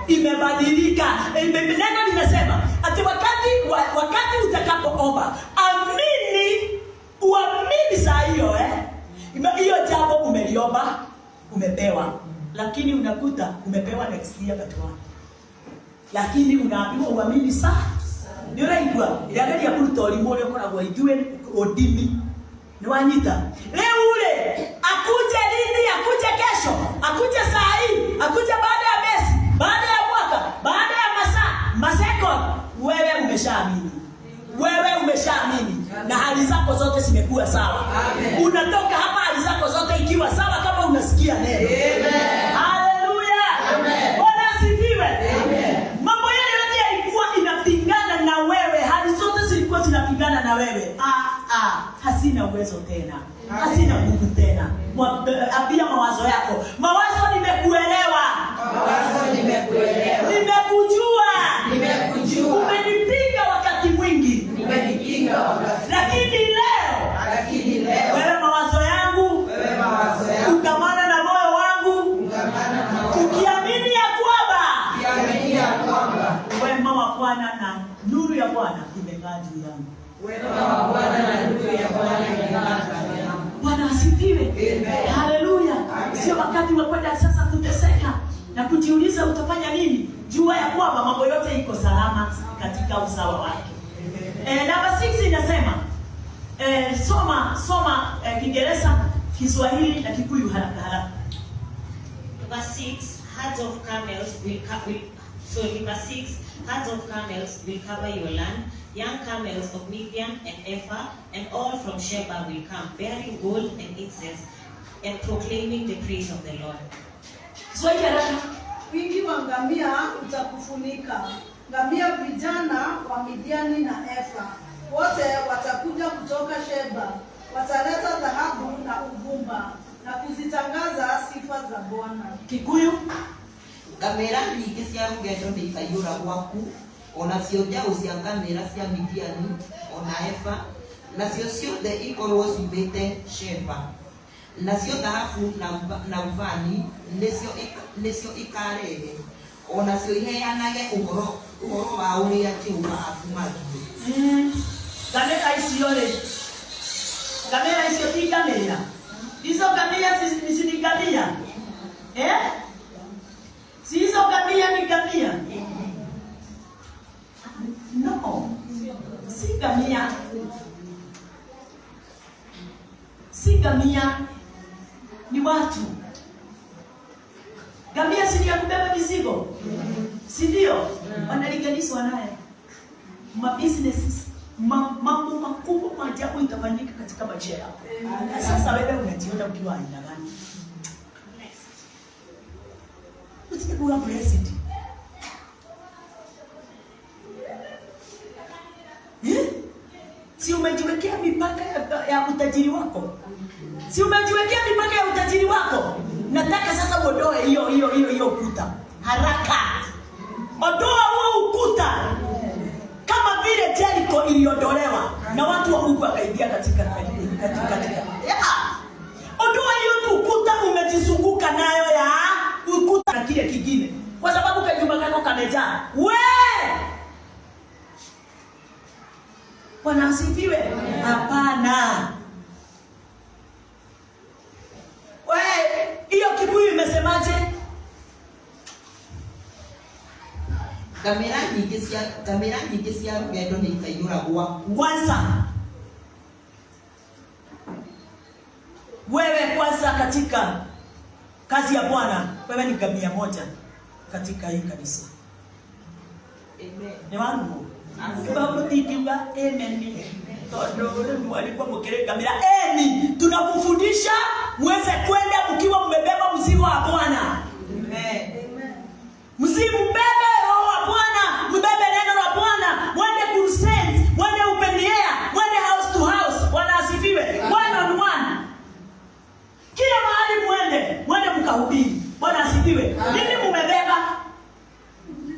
imebadilika. Neno linasema ati wakati utakapoomba, uamini saa hiyo hiyo jambo umeliomba, umepewa. Lakini unakuta umepewa next year but one. Lakini unaambiwa uamini saa. Ndio raigwa. Ile ya kutori mole koragwa ithue odimi. Ni wanyita. Leo ule akuje lini, akuje kesho, akuje saa hii, akuje baada ya mwezi, baada ya mwaka, baada ya maseko, wewe umeshaamini. Na hali zako zote zimekuwa sawa. Amen. Unatoka hapa hali zako zote ikiwa sawa kama unasikia neno. Amen. Haleluya. Amen. Bwana asifiwe. Amen. Mambo yale yote yalikuwa inapingana na wewe, hali zote zilikuwa zinapingana na wewe. uwezo tena, hasina nguvu tena. Ambia mawazo yako, mawazo nimekuelewa, nimekujua, umenipiga wakati mwingi, lakini leo wewe mawazo yangu ukamana na moyo wangu, ukiamini ya kwamba wema wa Bwana na nuru ya Bwana imekaa juu yangu. Bwana asifiwe. Haleluya. Sio wakati wa kwenda sasa kuteseka na kujiuliza utafanya nini. Jua ya kwamba mambo yote iko salama katika usawa wake. Namba 6 inasema soma Kiingereza, Kiswahili na Kikuyu haraka haraka. Verse 6, herds of camels will cover your land. Young camels of Midian and Ephah and all from Sheba will come, bearing gold and incense and proclaiming the praise of the Lord. Swahili haraka. Wingi wa ngamia utakufunika. Ngamia vijana wa Midiani na Efa wote watakuja kutoka Sheba. Wataleta dhahabu na uvumba na kuzitangaza sifa za Bwana. Kikuyu. Ngamĩra nyingĩ cia rũgendo nĩ ikaiyũra gwaku, onacio njaũ cia ngamĩra cia Midiani ona Efa, nacio ciothe ikorwo ciumĩte Sheba. Nacio dhahabu na uvani nĩcio ikarehe, onacio iheanage ũhoro wa ũrĩa Jehova akumagirie. Ngamĩra icio ti ngamĩra. Hizo ngamia si ngamia. Si hizo ngamia ni ngamia. No. Si ngamia. Si ngamia. Ni watu. Ngamia si ya kubeba mizigo. Si ndio? Wanalinganishwa naye. Businesses, mambo makubwa maajabu itafanyika katika maisha yako. Sasa wewe unajiona ukiwa aina gani? Utakuwa blessed. Si umejiwekea mipaka ya utajiri wako? Si umejiwekea mipaka ya utajiri wako? Nataka sasa uondoe hiyo ukuta. Haraka. Ondoa huo ukuta. Kama vile Jericho iliondolewa na watu wa Mungu wakaingia katika. Yeah. Ondoa hiyo ukuta umejizunguka nayo ya ukuta na kile kingine. Kwa sababu kajumba kako kamejaa. Bwana asifiwe. Hapana. Hiyo Kikuyu imesemaje? Ngamĩra nyingĩ cia rũgendo nĩ ikaiyũra gwaku. Kwanza wewe katika kazi ya Bwana, wewe ni ngamia moja katika hii kanisa. Amen. Ni wangu. Sababu tikiwa amen. Todo mwalikuwa mkere ngamia. Tunakufundisha muweze kwenda mkiwa mmebeba mzigo wa Bwana. Amen. Msimbebe roho wa Bwana, mbebe neno la Bwana, mwende crusade, mwende open air, mwende house to house. Bwana asifiwe. One on one. Kila mahali mwende mkahubiri. Bwana asifiwe. Nini mmebeba?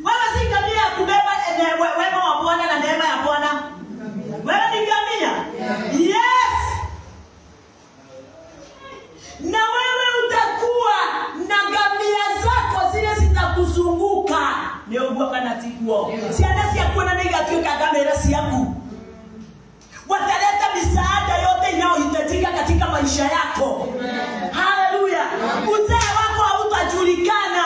Wewe si ngamia kubeba wema wa Bwana na neema ya Bwana. Wewe ni ngamia. Yes. Na wewe utakuwa na ngamia zako zile zitakuzunguka. Leo bwana natiguo. Siana si akuona nega kioka ngamia siaku. Wataleta misaada yote inayohitajika katika maisha yako. Haleluya. Uzee wako hautajulikana.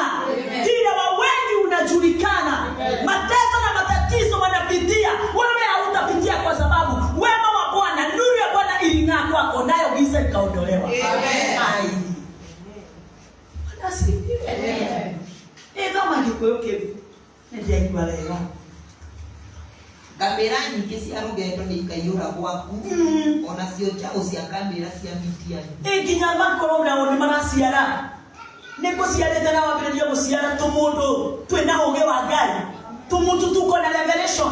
Kila wa wengi unajulikana. Mateso na matatizo wanapitia, wewe hautapitia kwa sababu wema wa Bwana, nuru ya Bwana iling'aa kwako, nayo giza ikaondolewa. Amen. Asifiwe. Kama ngikuyoke ndio ikwaleva. Ngamĩra nyingĩ cia rũgendo nĩ ikaiyũra gwaku, onacio njaũ cia ngamĩra cia Midiani. Nginya makoro na oni maraciara. Niko ciarete na wambĩrĩria gũciara tũmũndũ twĩna ũũgĩ wa Ngai. Tũmũndũ tuko na revelation,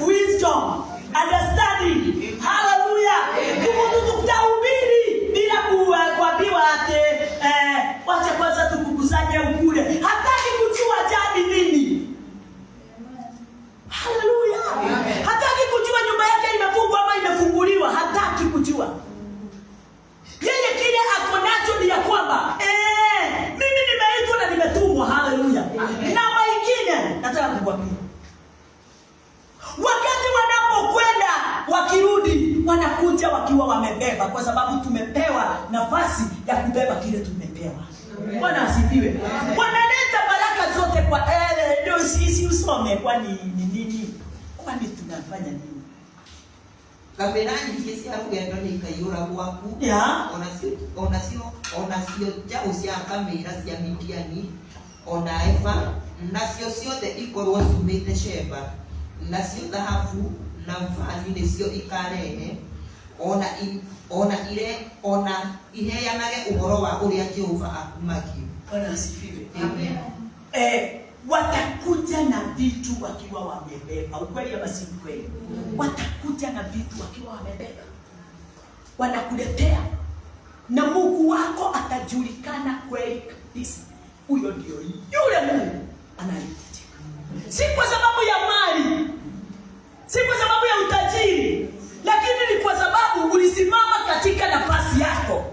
wisdom, understanding. Hallelujah. Tũmũndũ kubeba kile tumepewa. Bwana asifiwe. Wanaleta baraka zote kwa ndio sisi usome kwani ni nini? Kwani tunafanya nini? Kamerani kesi hapo ya ndani ikayura gwaku. Ya. Onasio ja usia kamera cia Midiani. Ona Eva nacio ciothe ikorwo cumĩte Sheba, nacio thahabu na mfani nĩcio ikarehe, ona iheanage ũhoro wa ũrĩa Jehova akumagia. Bwana asifiwe. Amen. Watakuja na vitu wakiwa wamebeba. Ukweli ama si ukweli? Watakuja na vitu wakiwa wamebeba. Wanakuletea. Na Mungu wako atajulikana kweli kabisa. Huyo ndio yule Mungu anayehitajika. Si kwa sababu ya mali, si kwa sababu ya utajiri, lakini ni kwa sababu ulisimama katika nafasi yako.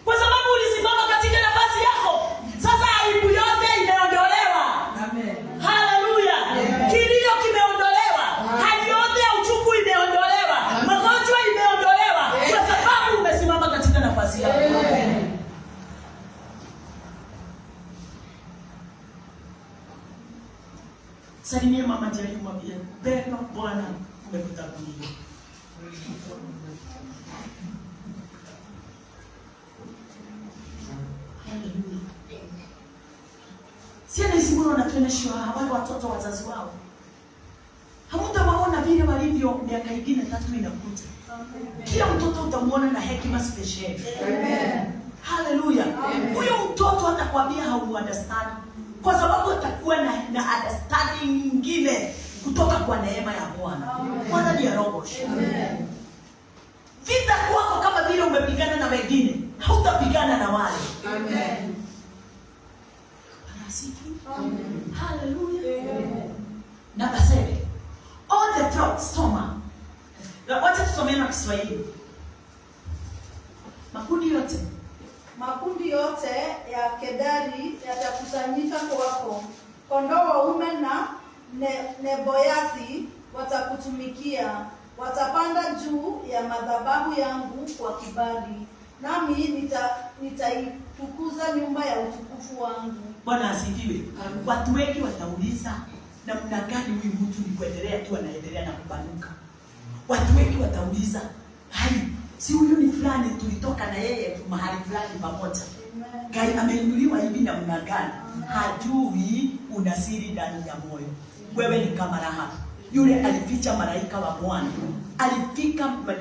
Kwa sababu ulisimama katika nafasi yako, sasa aibu yote imeondolewa. Amen. Haleluya. Kilio kimeondolewa. Hali yote ya uchungu imeondolewa. Magonjwa imeondolewa kwa sababu umesimama katika nafasi yako. Amen. Salimia mama Jerry, mwambie Bwana Bwana umekutangulia. Haleluya. Sasa hizi mbona wanatuonyesha wale watoto wazazi wao? Hamtawaona vile walivyo miaka ingine 3 inakuja. Kila mtoto utamuona na hekima special. Amen. Haleluya. Huyo mtoto atakwambia hauunderstand. Kwa sababu atakuwa na understanding nyingine kutoka kwa neema ya Bwana. Bwana ni arogoshe. Amen. Vita kwako kama vile umepigana na wengine, hautapigana na wale. Amen. Anasikia? Amen. Hallelujah. Amen. Number 7. All the thoughts soma. Wacha tusome na Kiswahili. Makundi yote ya Kedari yatakusanyika kwako. Kondoo waume na Neboyathi watakutumikia. Watapanda juu ya madhabahu yangu kwa kibali. Nami nitaitukuza nyumba ya utukufu wangu. Bwana asifiwe. Watu wengi watauliza namna gani huyu mtu ni kuendelea tu anaendelea na kupanuka. Watu wengi watauliza, hai, si huyu ni fulani tulitoka na yeye mahali fulani pamoja. Gai ameinuliwa hivi namna gani? Hajui una siri ndani ya moyo. Wewe ni kama Rahabu. Yule alificha malaika wa Bwana.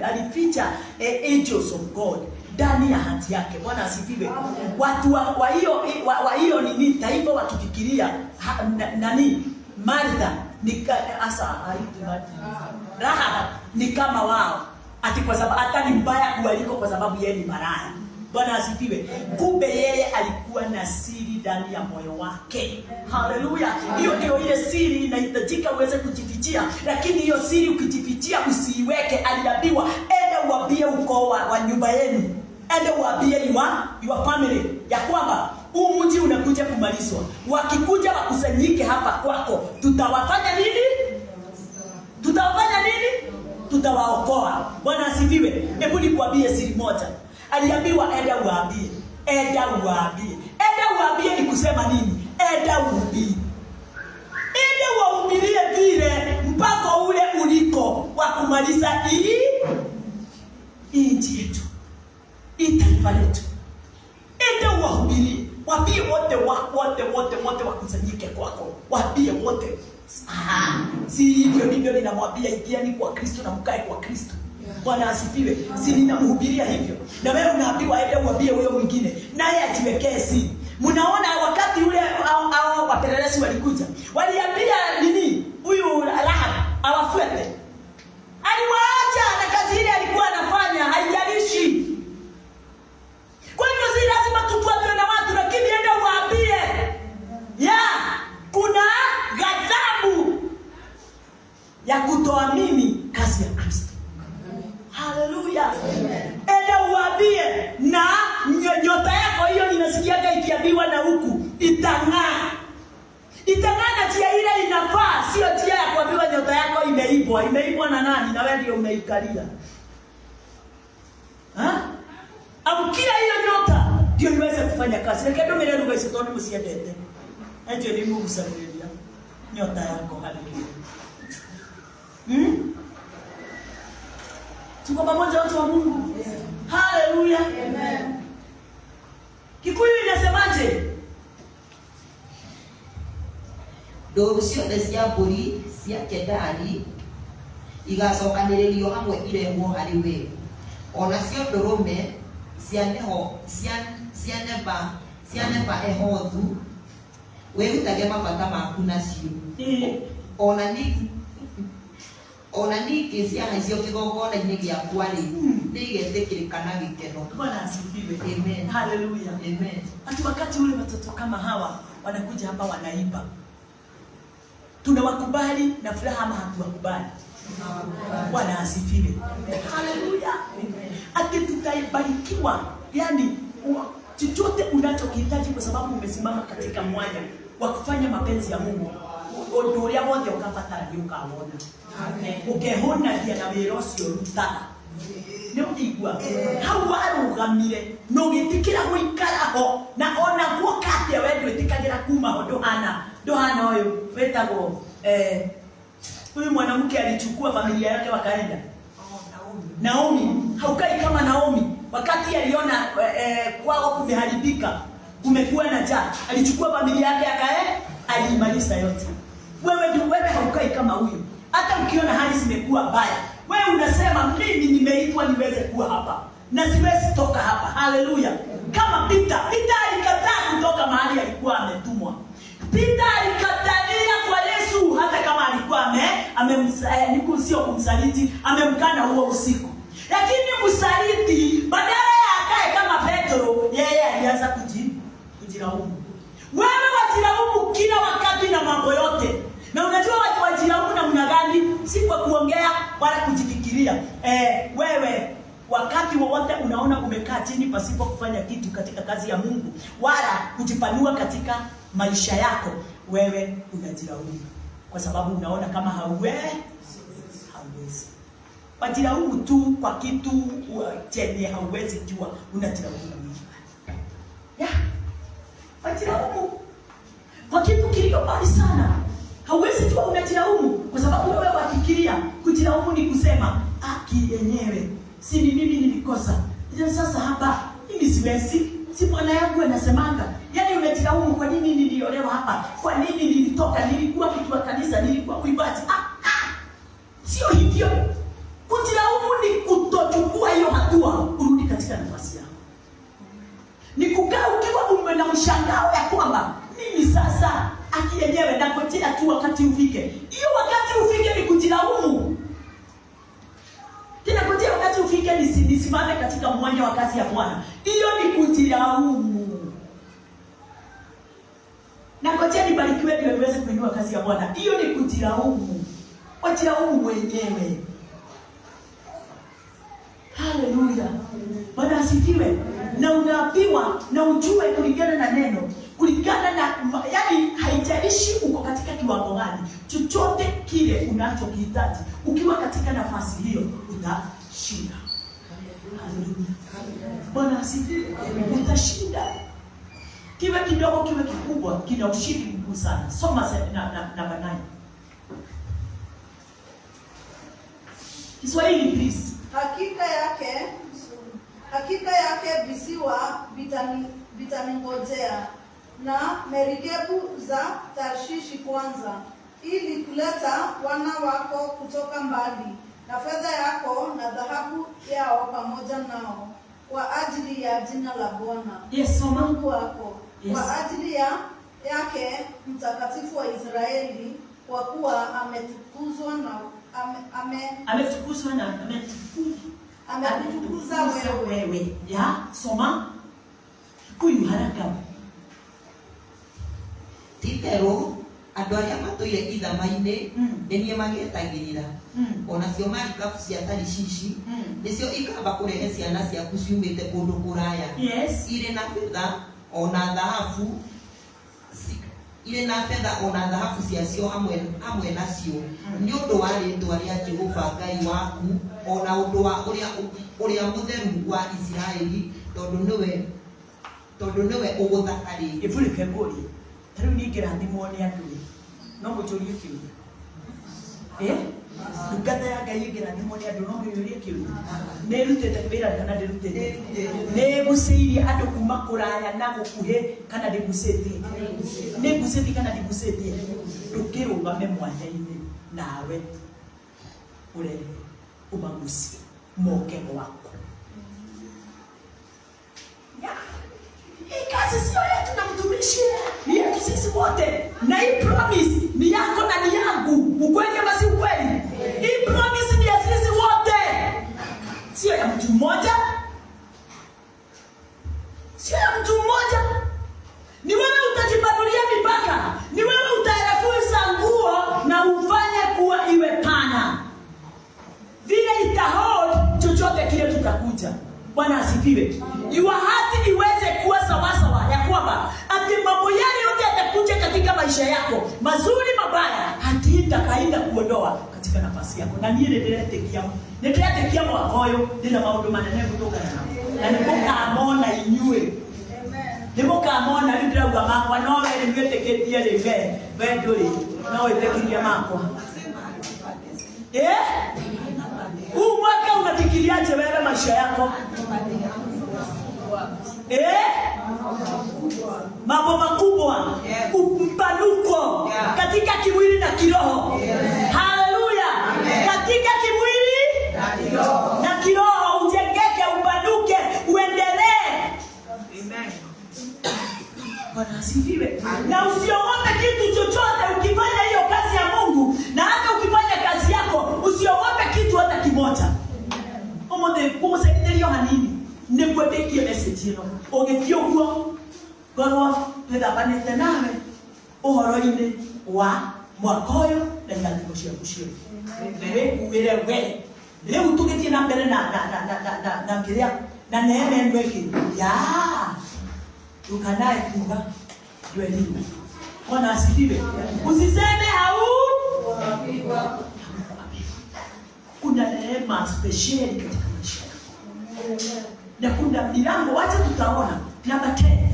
Alificha angels of God ndani ya hati yake. Bwana asifiwe. Watu wa hiyo nini taifa wakifikiria nani Martha ni asa Rahab ni kama wao. Ati kwa sababu hata ni mbaya kuliko kwa sababu yeye ni maraya. Bwana asifiwe. Kumbe yeye alikuwa na siri ndani ya moyo wake. Haleluya. Hiyo ndio ile siri inahitajika uweze kujifichia, lakini hiyo siri ukijifichia usiiweke. Aliambiwa enda uambie ukoo wa nyumba yenu. Enda uambie your family ya kwamba huu mji unakuja kumalizwa. Wakikuja wakusanyike hapa kwako, tutawafanya nini? Tutawafanya nini? Tutawaokoa. Bwana asifiwe. Hebu nikwambie siri moja. Aliambiwa enda uambie. Enda uambie. Enda uambie ni kusema nini? Enda uambie. Enda wahubirie vile mpaka ule uliko wa kumaliza hii nchi yetu. Itaifa letu. Enda wahubirie. Waambie wote wakusanyike kwako. Waambie wote. Si hivyo ndivyo ninamwambia ingieni kwa Kristo na mkae kwa Kristo. Bwana asifiwe. Si ninamhubiria hivyo. Na wewe unaambiwa aende uambie huyo mwingine naye ajiwekee siri. Mnaona wakati ule hao wapelelezi walikuja. Waliambia nini? Huyu Rahab awafuate. Aliwaacha na kazi ile alikuwa anafanya haijalishi. Kwa hivyo si lazima tufuatwe na watu, lakini enda uambie. Kuna ghadhabu ya kutoamini kazi ya Kristo. Haleluya. Enda uambie na nyota yako hiyo inasikiaga ikiambiwa na huku itang'aa. Itang'aa na njia ile inafaa, sio njia ya kuambiwa nyota yako imeibwa. Imeibwa na nani? Na wewe ndio umeikalia. Amkia hiyo nyota. kufanya kazi. Lakini ndio mimi ndio sitoni msiendete. Eti ni Mungu samelia. Nyota yako haleluya. Tuko pamoja watu wa Mungu. Haleluya. Amen. Kikuyu inasemaje? Ndũru ciothe cia mbũri cia Kedari igacokanĩrĩrio hamwe irehwo harĩ we. Onacio ndũrũme cia Neba Ehothu wĩrutage mabata maku nacio. Ona ningĩ ciana icio kĩgongona-inĩ gĩakwa-rĩ nĩigetĩkĩrĩka na gĩkeno. Bwana asifiwe. Amen. Haleluya. Amen. Wakati ule watoto kama hawa wanakuja hapa wanaimba, tunawakubali na furaha ama hatuwakubali? Bwana asifiwe. Haleluya. Ati tutaibarikiwa, yani chochote unachokihitaji kwa sababu umesimama katika mwanya wa kufanya mapenzi ya Mungu. Ndoria wothe ukabatara nĩ ũkawona. Ũkehona dia na wĩra ũcio rutaga. Nĩ ũigua hau warũgamire no gĩtikĩra gũikara ho na ona guoka atĩa we ndwĩtĩkagĩra kuma ho ndohana ũyũ wetagwo huyu mwanamke alichukua familia yake wakaenda Naomi. Haukai kama Naomi wakati aliona kwao kumeharibika, kumekuwa na njaa, alichukua familia yake alimaliza yote. Wewe haukai kama huyo. Hata ukiona hali zimekuwa mbaya, wewe unasema mimi nimeitwa niweze kuwa hapa na siwezi toka hapa. Haleluya. Kama Peter alikataa kutoka mahali alikuwa ametumwa. Peter alikatalia kwa Yesu hata kama alikuwa sio kumsaliti, amemkana huo usiku. Lakini msaliti badala ya akae kama Petro, yeye alianza kujilaumu. Wewe wajilaumu kila wakati na mambo yote. Na unajua watu wajilaumu namna gani? Si kwa kuongea wala kujifikiria. Wewe wakati wowote unaona umekaa chini pasipo kufanya kitu katika kazi ya Mungu wala kujipanua katika maisha yako, wewe unajilaumu kwa sababu unaona kama hauwezi. Wajilaumu tu kwa kitu chenye hauwezi jua, unajilaumu. Wajilaumu kwa kitu kilio mbali sana, hauwezi jua unajilaumu kwa sababu wewe wafikiria kujilaumu ni kusema aki yenyewe si ni mimi nilikosa. Sasa hapa mimi siwezi, si Bwana yangu anasemanga. Yaani unajilaumu kwa nini niliolewa hapa? Kwa nini nilitoka? Nilikuwa mtu wa kanisa, nilikuwa mwimbaji. Sio hivyo. Kujilaumu ni kutochukua hiyo hatua urudi katika nafasi yako. Ni kukaa ukiwa ume na mshangao ya kwamba mimi sasa aki yenyewe nangojea tu wakati ufike. Hiyo wakati ufike ni kujilaumu. Tena ngojea wakati ufike nisimame katika mwanya wa kazi ya Bwana. Hiyo ni kujilaumu. Na ngojea nibarikiwe ndio niweze kuinua kazi ya Bwana. Hiyo ni kujilaumu. Wajilaumu wenyewe. Haleluya. Bwana asifiwe. Na unaambiwa na ujue kulingana na neno, kulingana na yani haijalishi uko katika kiwango gani, chochote kile unachokihitaji ukiwa katika nafasi hiyo utashinda. Haleluya. Bwana asifiwe. Utashinda. Kiwe kidogo kiwe kikubwa, kina ushindi mkubwa sana. Soma namba 9. Kiswahili please. Hakika yake visiwa vitaningojea na merikebu za Tarshishi kwanza, ili kuleta wana wako kutoka mbali, na fedha yako na dhahabu yao pamoja nao, kwa ajili ya jina la Bwana Yes, Mungu wako. Yes. Kwa ajili yake mtakatifu wa Israeli, kwa kuwa ametukuzwa wewe. Ya, soma. Kuyu haraka. Titero andũ arĩa matũire ithama-inĩ nĩniĩ magĩetagĩrĩra. Onacio marikabu cia Tarishishi nĩcio ikamba kũrehe ciana ciaku ciumĩte kũndũ kũraya. Yes. Irĩ na betha ona thahabu ciacio hamwe nacio, nĩ ũndũ wa rĩĩtwa rĩa Jehova Ngai waku, ona ũndũ wa ũrĩa mũtheru wa Isiraeli, tondũ tondu niwe uguthakaria Ifuli keburi. Tari ni kirathimo ni andu. No muturie kiuria. Ndungata ya Ngai ĩngĩrathimwo nĩ andũ no ngĩyũrie kĩũria. Nĩ rutĩte wĩra kana ndĩrutĩte? Nĩ gucĩirie andũ kuma kũraya na gũkuhĩ kana ndĩgucĩtie? Nĩ ngucĩtie kana ndigucĩtie? Ndũkĩrũgame mwanya-inĩ nawe ũrehe umagucie moke wako. Hii kazi sio yetu na mtumishi, ni yetu sisi wote. Na hii promise ni yako na ni yangu. Ukweli ama si ukweli? Hii promise ni ya sisi wote. Sio ya mtu mmoja. Sio ya mtu mmoja. Ni wewe utajipanulia mipaka. Ni wewe utarefuisha nguo na ufanye kuwa iwe pana. Vile itahold chochote kile tutakuja. Bwana asifiwe. Your heart iweze kuwa sawasawa ya kwamba ati mambo yale yote yatakuja katika maisha yako, mazuri mabaya, kaida kuondoa katika nafasi yako. Na niye nĩndĩretĩkia mwaka ũyũ ndĩna maũndũ manene gũtũngana namo. Na nĩmũkamona inyuĩ. Nĩmũkamona rĩu ndĩrauga makwa no wee nĩwĩtĩkĩtie rĩ we ndũrĩ no wĩtĩkirie makwa. Huu mwaka unafikiriaje wewe maisha yako? Mambo makubwa, umpanuko katika kimwili na kiroho. Haleluya! Katika kimwili na kiroho ujengeke, upanuke, uendelee. Amen. Bwana asifiwe. Na usiogope kitu chochote ukifanya hiyo kazi ya Mungu, na hata ukifanya kazi yako usiogope kitu hata kimoja. Omode kumusaidia hanini? Nĩngwendĩkie message ĩno. Ũgĩkĩoguo ngorwo twĩthambanĩte nawe ũhoro-inĩ wa mwaka ũyũ na irathimo ciaku ciothe. Wĩkuĩre we. Rĩu tũgĩthiĩ na mbere na kĩrĩa na neema ĩno ĩngĩ. Tukanae kuga dwelimu. Bwana asifiwe. Usiseme kuna neema special katika maisha yako. Na kuna milango, wacha tutaona. Namba 10.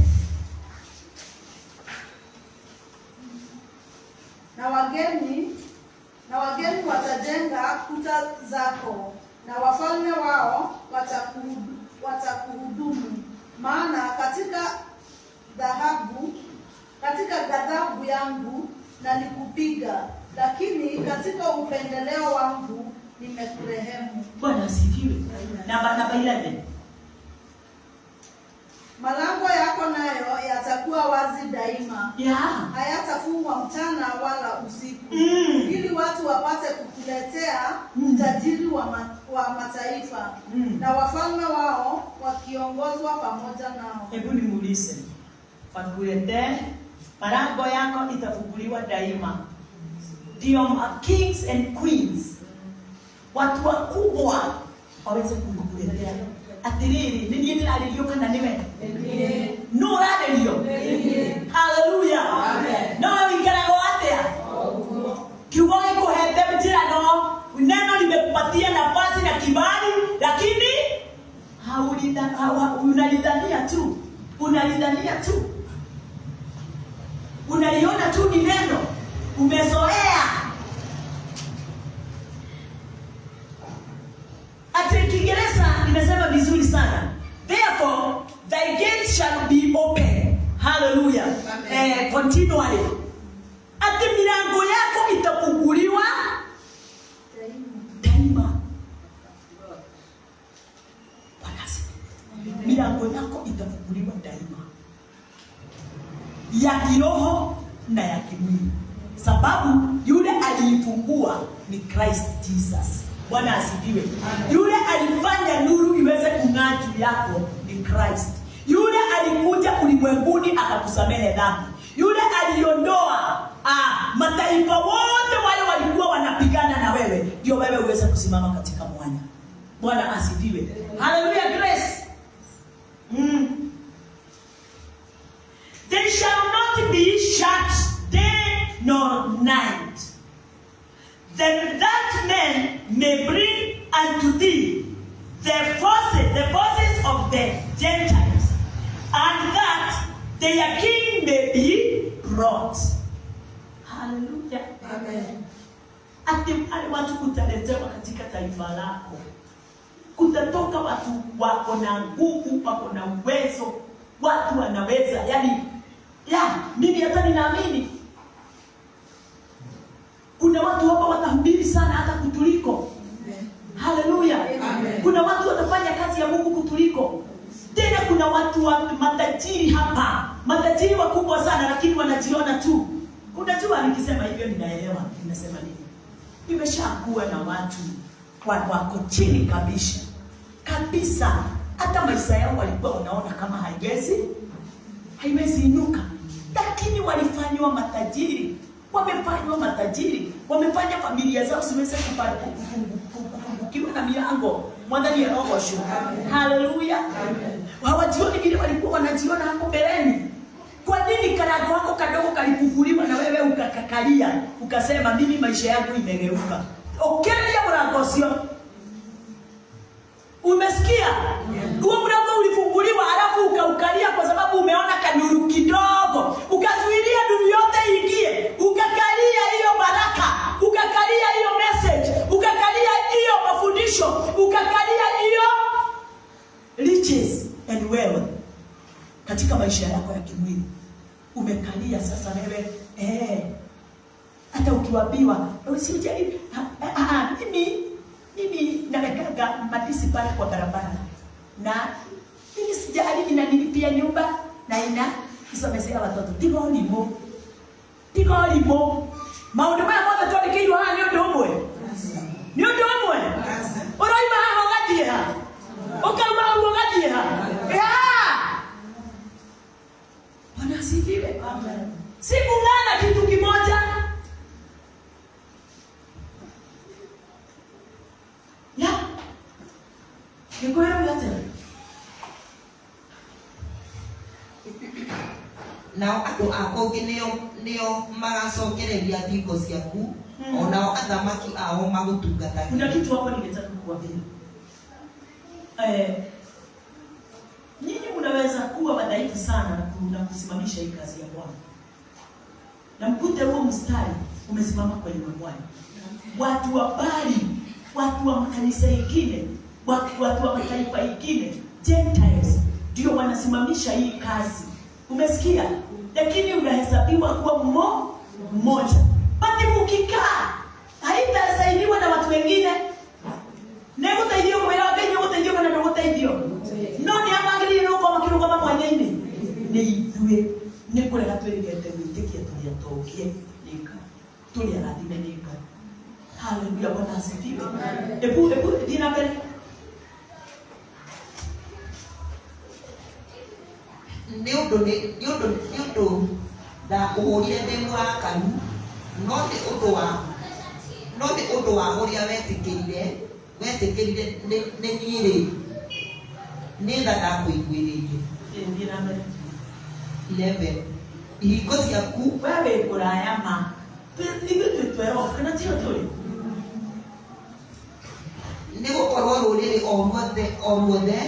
Na wageni watajenga kuta zako, na wafalme wao watakuhudumu. Maana katika ghadhabu yangu nalikupiga, lakini katika upendeleo wangu nimekurehemu. Bwana asifiwe. Namba 11. Malango yako nayo yatakuwa wazi daima. Hayatafungwa mchana wala usiku. Ili watu wapate kukuletea utajiri wa mataifa. Na wafalme wao wakiongozwa pamoja nao. Hebu nimuulize. Pakuletee, malango yako itafunguliwa daima. Ndio kings and queens, watu wakubwa waweze kukuletea. Atiriri, nini nĩrarĩrio kana nĩwe? No ũrarĩrio? Hallelujah. No wĩikaraga atĩa? Kiugo gĩkũhete njĩra no. Neno limekupatia nafasi na kibali, lakini unalidhania tu. Unaliona tu ni neno. Umezoea. Ati Kiingereza nimesema vizuri sana. Therefore, thy gates shall be open. Hallelujah. Continually. Ati milango yako itafunguliwa daima. Milango yako itafunguliwa daima. Ya kiroho na ya kimwili. Sababu yule aliifungua ni Christ Jesus. Bwana asifiwe. Yule alifanya nuru iweze kung'aa juu yako ni Christ. Yule alikuja ulimwenguni akakusamehe dhambi. Yule aliondoa mataifa wote wale walikuwa wanapigana na wewe, ndio wewe uweze kusimama katika mwanya. Bwana asifiwe. Hallelujah. Grace. They shall not be shut day nor night. Then that man may bring unto thee the forces of the Gentiles, and that their king may be brought. Hallelujah. Amen. Ati wale watu kutaletewa katika taifa lako. Kutatoka watu wako na nguvu, wako na uwezo, watu wanaweza, mimi hata ninaamini kuna watu hapa watahubiri sana hata kutuliko. Haleluya. Kuna watu watafanya kazi ya Mungu kutuliko. Tena kuna watu wa matajiri hapa, matajiri wakubwa sana, lakini wanajiona tu. Unajua nikisema hivyo ninaelewa nimesema nini. Nimeshakuwa na watu wako chini kabisa. Hata maisha yao walikuwa wanaona kama haiwezi inuka, lakini walifanywa matajiri. Wamefanya familia zao siweze kufungukiwa na milango mwandani ya roho shuka. Haleluya. Hawajioni vile walikuwa wanajiona hapo mbeleni. Kwa nini karago wako kadogo kalifunguliwa na wewe ukakakalia ukasema mimi maisha yangu imegeuka? Okelia mlango sio. Umesikia? Huo mlango ulifunguliwa alafu ukaukalia kwa sababu umeona kanuru kidogo. Ukazuilia nuru yote ingie. Ukakalia hiyo baraka, ukakalia hiyo message, ukakalia hiyo mafundisho, ukakalia hiyo riches and wealth katika maisha yako ya kimwili. Umekalia sasa wewe hata ukiwaambiwa usijali mimi nawekaga madisi pale kwa barabara na mimi sijali inanilipia nyumba na isomesea watoto tigolimo maundu maya mothe twandikirwo haha ni undu umwe uraima haha ugathie ha ukauma hau ugathie ha Bwana asifiwe. Sikung'ana kitu kimoja. Nikuelewa yote. Nao andũ akũngĩ nĩo magacokereria thingo ciaku, onao athamaki ao magũtungatagia. Kuna kitu hapo ningetaka kukuambia. Nyinyi mnaweza kuwa wadhaifu sana na kusimamisha hii kazi ya Bwana. Na mkute huo mstari umesimama kwenye Bwana. Watu wa Bali, watu wa makanisa mengine, watu wa mataifa mengine, Gentiles ndio wanasimamisha hii kazi. Umesikia? Lakini unahesabiwa kuwa mmoja. Bali mkikaa haitasaidiwa na watu wengine. Nego taidio kwa wale wengi wote ndio kana ndio taidio. No ni amangili no kwa makirugo mamwe nini? Ni ithuĩ nĩ kũrega twĩrĩgĩte gwĩtĩkia tũrĩa tũũkie nika tũrĩa rathime nika. Haleluya. Bwana asifiwe. Ebu dina mbele. Nĩ ũndũ ndakũhũrire ndĩ mũrakaru, no nĩ ũndũ wa ũrĩa wetĩkĩrire nĩ niĩ nĩ tha ndakwĩiguĩrĩire. Dina mbele. 11 ihingo ciaku wewe kũraya ma twero kana tio tũrĩ nĩ gũkorwo rũrĩrĩ o ruothe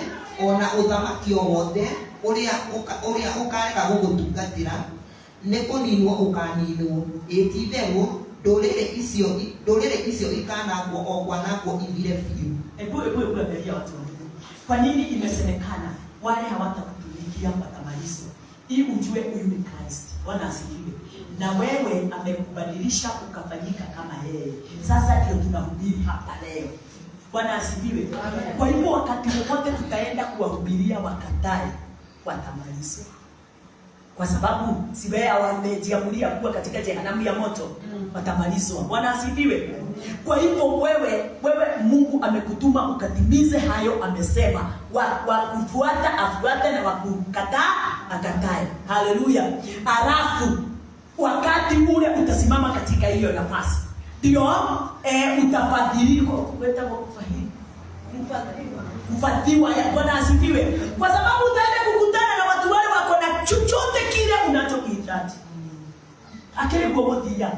ona ũthamaki o wothe ũrĩa ũkarega gũgũtungatĩra nĩ kũninwo ũkaninwo. Ĩti-itherũ ndũrĩrĩ icio ikanangwo o kwanangwo ithire biũ. Ebu angalia watu. Kwa nini imesemekana wale hawatakutumikia watamalizwa? Ili ujue huyu ni Kristo. Bwana asifiwe. Na wewe amekubadilisha ukafanyika kama yeye. Sasa ndio tunahubiri hapa leo. Bwana asifiwe. Kwa hivyo wakati wote tutaenda kuwahubiria wakatae, watamalizwa. Kwa sababu si wewe wamejiamulia kuwa katika jehanamu ya moto, watamalizwa. Bwana asifiwe. Kwa hivyo wewe Mungu amekutuma ukatimize hayo amesema. Wa kufuata afuate na wakukataa akatae. Haleluya. Alafu wakati ule utasimama katika hiyo nafasi, ndio utafadhiliwa. Kufadhiwa ya Bwana asifiwe. Kwa sababu utaenda kukutana na watu wale wako na chochote kile unachokihitaji. Akili kwa motia.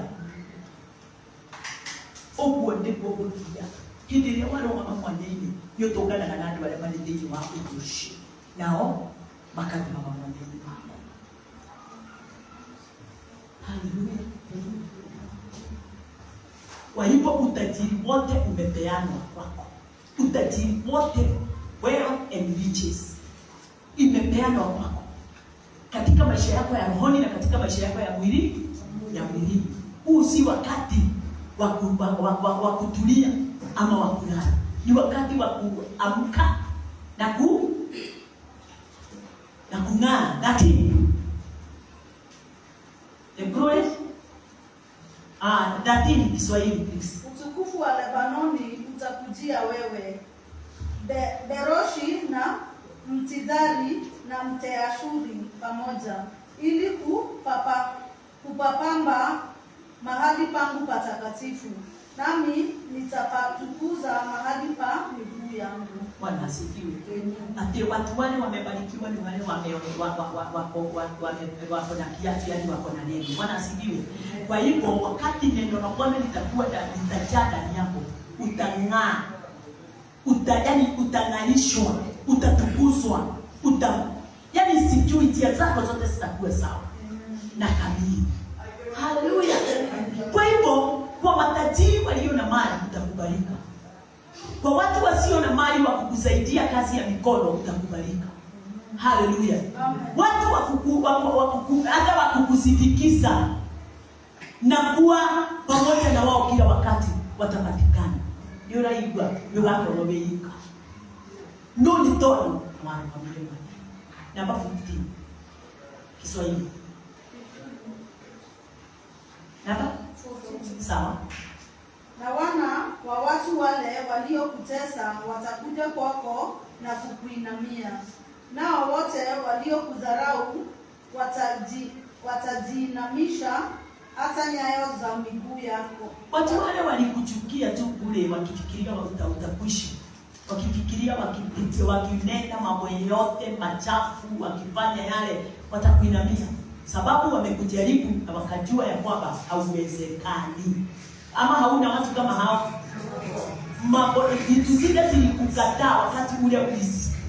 Opo ndipo motia. Hindi ile wale wa mama nini? Yotongana na nani wale mali wa utushi. Nao makati mama nini. Kwa hivyo utajiri wote umepeanwa kwako. Utajiri wote, wealth and riches, imepeanwa kwako katika maisha yako ya rohoni na katika maisha yako ya mwili. Huu si wakati wa kutulia ama wa kulala. Ni wakati wa kuamka na kung'aa. Lakini the glory datini Kiswahili please. Utukufu wa Lebanoni utakujia wewe, beroshi na mtidhari na mteashuri pamoja, ili kupapamba mahali pangu patakatifu, nami nitapatukuza mahali pa miguu yangu. Bwana asifiwe. Ati watu wale wamebarikiwa ni wale wako na kiasi, yani wako na neno. Bwana asifiwe. Kwa hivyo wakati neno la Bwana litakuwa litajaa ndani yako, utang'aa, yani utang'alishwa, utatukuzwa, yani sijui njia zako zote zitakuwa sawa na kamili. Haleluya. Kwa hivyo kwa matajiri walio na mali utakubalika. Kwa watu wasio na mali wa kukusaidia kazi ya mikono utakubalika. Haleluya. Watu hata wa kukusindikiza na kuwa pamoja na wao kila wakati watapatikana. Yuraigwa yuwako robeika. No ni tono mwana familia. Namba 15. Kiswahili. Namba 14. Sawa. Na wana wa watu wale waliokutesa watakuja kwako na kukuinamia. Nao wote waliokudharau watajiinamisha hata nyayo za miguu yako. Watu wale walikuchukia tu kule wakifikiria utakuishi. Wakifikiria wakinena mambo yote machafu, wakifanya yale, watakuinamia. Sababu wamekujaribu na wakajua ya kwamba hauwezekani. Ama hauna watu kama hao. Mambo vitu zile zilikukataa wakati ule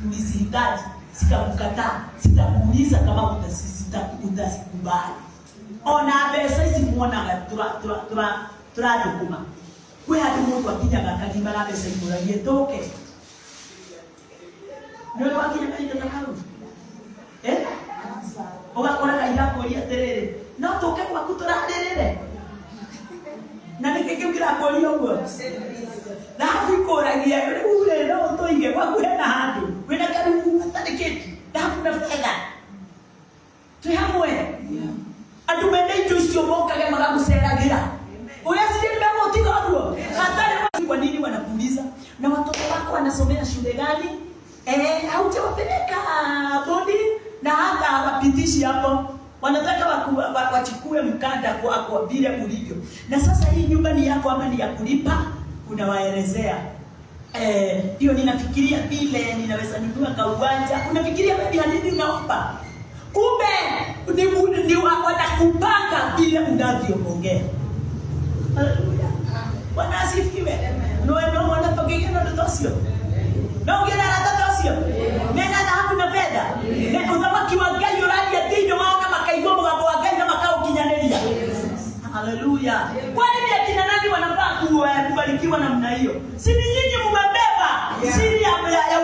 ulisihitaji, sikakukataa, sitakuuliza kama utasikubali. Ona pesa hizi muona turadukuma. Kwe hadi Mungu akija akakadima la pesa hizo na yetoke. Ndio wakija kaita takaru. Ogakora kaira koria terere. No toke kwa kutorarerere. Na nikikira koria ugo. Na afikoragia ule no toige kwa kwenda hadi. Kwenda karibu atadeketi. Dafu na fedha. Tuhamwe. Atumende itusio moka kama magamuseragira. Uyasikia nimemotika hapo. Hata kwa nini wanakuuliza? Na watoto wako wanasomea shule gani? Haujawapeleka bodi na hata hawapitishi hapo. Wanataka wachukue mkanda kwa vile ulivyo. Na sasa hii nyumba ni yako ama ni ya kulipa? Unawaelezea. Hiyo ninafikiria vile ninaweza nunua kauwanja. Unafikiria baby hadithi unaomba. Kumbe ni wanakupanga vile unavyoongea. Haleluya. Bwana asifiwe. No wanapokea na tutosio. Na ungena na tutosio. Nena na hapo na fedha. Na uzamaki wa gai uradi ya dino maana makaigomo kwa gai na makao kinyanelia. Haleluya. Kwani ni akina nani wanafaa kubarikiwa namna hiyo? Si ni nyinyi mmebeba siri ya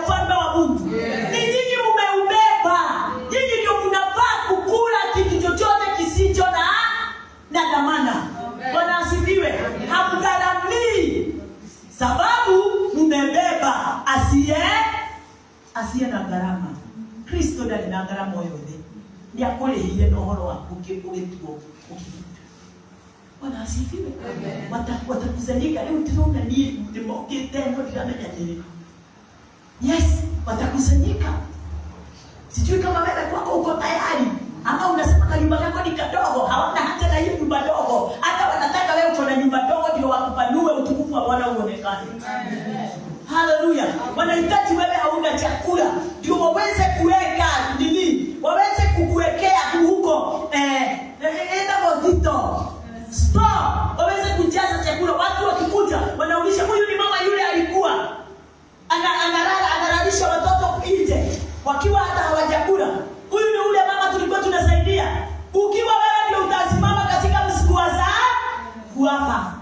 ufalme wa Mungu. Ni nyinyi mmeubeba. Nyinyi ndio mnafaa kukula kitu chochote kisicho na dhamana. Bwana asifiwe. Hamgharamii. Sababu mmebeba asiye na gharama. Kristo ndiye na gharama yote. Ni akole ile nohoro wako ukituo. Bwana asifiwe. Watakusanyika leo tunaona ni demokete ndio tunamenya nini. Yes, watakusanyika. Sijui kama wewe kwako uko tayari. Ama unasema kanyumba yako ni kadogo, hawana hata na hiyo nyumba dogo. Hata wanataka wewe uko na nyumba dogo ndio wakupanue utukufu wa Bwana uonekane. Haleluya. Wanahitaji wewe hauna chakula ndio waweze kuweka nini? Waweze kukuwekea huko botito. Stop. Waweze kujaza chakula. Watu wakikuja wanauliza huyu ni mama yule alikuwa analalisha watoto nje wakiwa hata hawajakula. Huyu ni ule mama tulikuwa tunasaidia. Ukiwa wewe ndio utasimama katika msiku wa saa kuapa.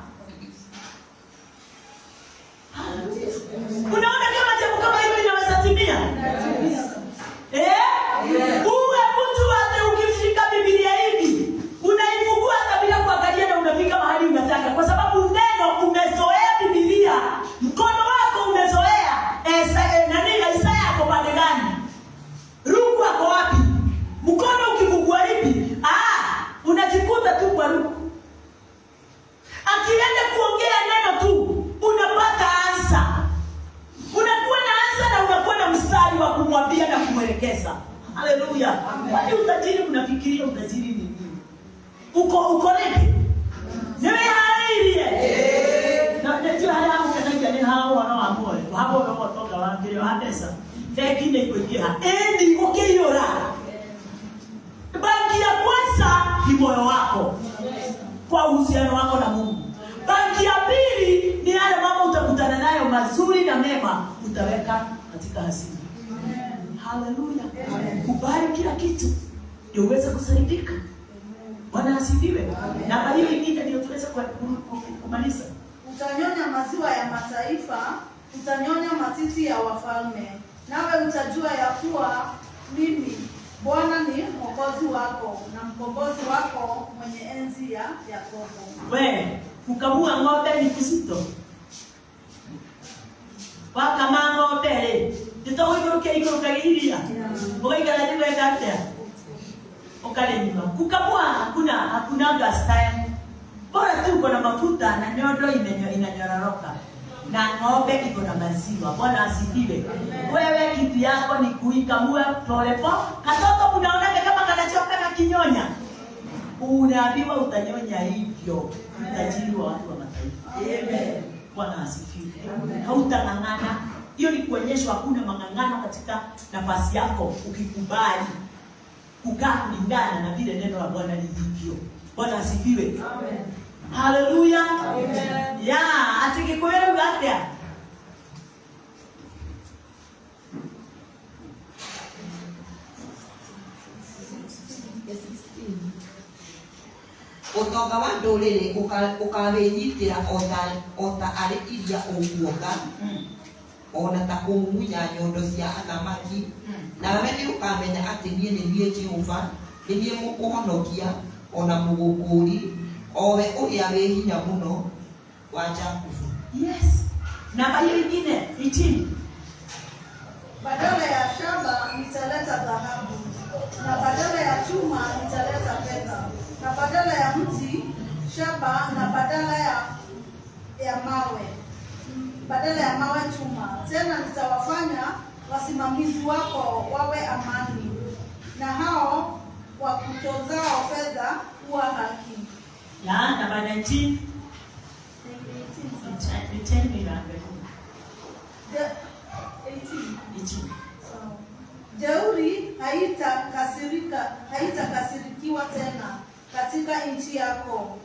Haleluya. Kwani utajiri unafikiria utajiri ni nini? Uko ready? Niwe hairie. Na ndio haya mkanaga ni hao wanaoamua. Hapo ndio kutoka wapi hapesa. Feki ni kuingia. Endi ukiyora. Banki ya kwanza ni moyo wako. Kwa uhusiano wako na Mungu. Banki ya pili ni yale mambo utakutana nayo mazuri na mema utaweka katika hazina. Haleluya. Kubali kila kitu ndio uweze kusaidika. Bwana asifiwe. Na kwa hiyo ingine ndio tuweze kumaliza. Utanyonya maziwa ya mataifa, utanyonya matiti ya wafalme. Nawe utajua ya kuwa mimi Bwana ni Mwokozi wako na mkombozi wako mwenye enzi ya Yakobo. We, kukamua ng'ombe ni kizito. Wakama ng'ombe nitawikurukia ilia. Ukaigala niwe katea. Ukale nyuma. Kukamua hakuna gas time. Bora tu uko na mafuta na nyondo inanyororoka. Na ng'ombe iko na maziwa. Bwana asifiwe. Wewe kitu yako ni kuikamua polepole. Katoto unaona kama kanachoka na kinyonya. Unaambiwa utanyonya hivyo. Utajiri wa watu wa mataifa. Amen. Bwana asifiwe. Hautang'ang'ana. Hiyo ni kuonyeshwa hakuna mang'ang'ano katika nafasi yako ukikubali kukaa kulingana na vile neno la Bwana lilivyo. Bwana asifiwe. Amen. Haleluya. Amen. Ya, atikikuelewa gatia. Utonga wa ndũrĩrĩ ũkawĩnyitĩra ota arĩ iria ũguoka ona ta kũmumunya nyondo cia athamaki nawe nĩ ũkamenya atĩ niĩ nĩ niĩ Jehova nĩ niĩ mũkũhonokia ona mũgũkũri owe ũrĩa wĩ hinya mũno wa Jakubu. Yes. Namba hiyo ingine 18. Badala ya shaba nitaleta dhahabu, na badala ya chuma nitaleta fedha, na badala ya mti shaba, na badala ya mawe chuma. Tena nitawafanya wasimamizi wako wawe amani, na hao wakutozao fedha kuwa haki. Ya, namba 19. Jeuri haitakasirikiwa tena katika nchi yako.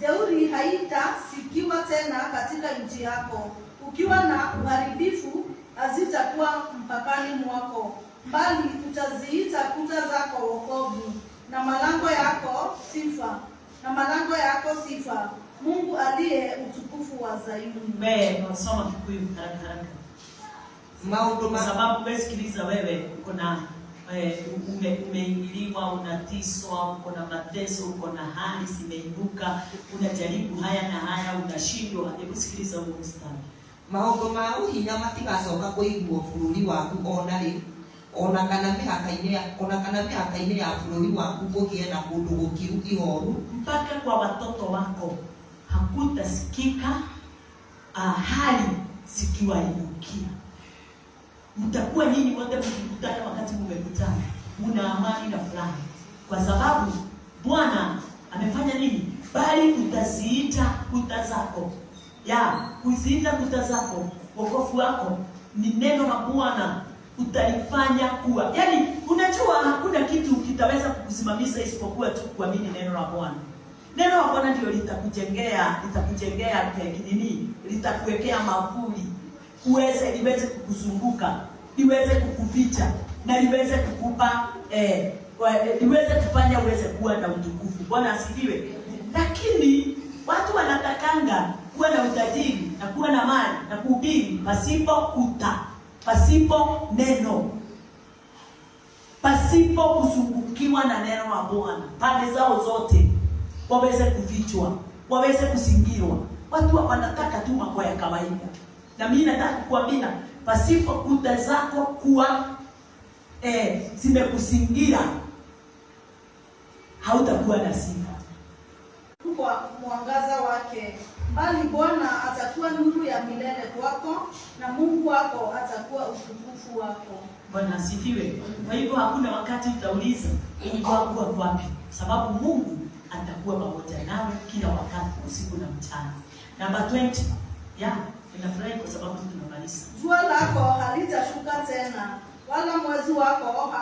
Jeuri haitasikiwa tena katika nchi yako. Ukiwa na uharibifu hazitakuwa mpakani mwako, bali utaziita kuta zako wokovu, na malango yako sifa. Mungu aliye utukufu wa Zayuni. Nasoma Kikuyu haraka. Kwa sababu wewe sikiliza, wewe kuna umeingiliwa, unatiswa, uko na mateso, uko na hali zimeinuka, unajaribu haya na haya, unashindwa. Hebu sikiliza huo mstari. Maũndũ ma ũhinya matigacoka kũiguo bũrũri waku ona rĩ, ona kana mĩhaka-inĩ ya bũrũri waku kũgĩe na kũndũ gũkiru ihoru. Mpaka kwa watoto wako hakutasikika hali zikiwainukia. Mtakuwa nyinyi wote mkikutana, wakati mmekutana mna amani na furaha, kwa sababu Bwana amefanya nini? Bali utaziita kuta zako. Kuziita kuta zako, wokovu wako ni neno la Bwana, utalifanya kuwa. Yaani unajua hakuna kitu kitaweza kukusimamisha isipokuwa tu kuamini neno la Bwana. Neno la Bwana ndio litakujengea nini? Litakuwekea mavuli. Liweze kukuzunguka, liweze kukuficha, na liweze kukupa liweze kufanya uweze kuwa na utukufu. Bwana asifiwe. Lakini watu wanatakanga kuwa na utajiri na kuwa na mali na kuhubiri pasipo kuta, pasipo neno, pasipo kuzungukiwa na neno la Bwana. Pande zao zote waweze kufichwa, waweze kusingirwa. Watu wanataka tu mambo ya kawaida. Na mimi nataka kukuambia, pasipo kuta zako kuwa zimekusingira, hautakuwa na sifa. kwa mwangaza wake, bali Bwana atakuwa nuru ya milele kwako, na Mungu wako atakuwa utukufu wako. Bwana asifiwe. Kwa hivyo hakuna wakati utauliza Mungu wako wapi, sababu Mungu atakuwa pamoja nawe kila wakati, usiku na mchana. Namba 20. Ninafurahi kwa sababu tunamaliza. Jua lako halitashuka tena, wala mwezi wako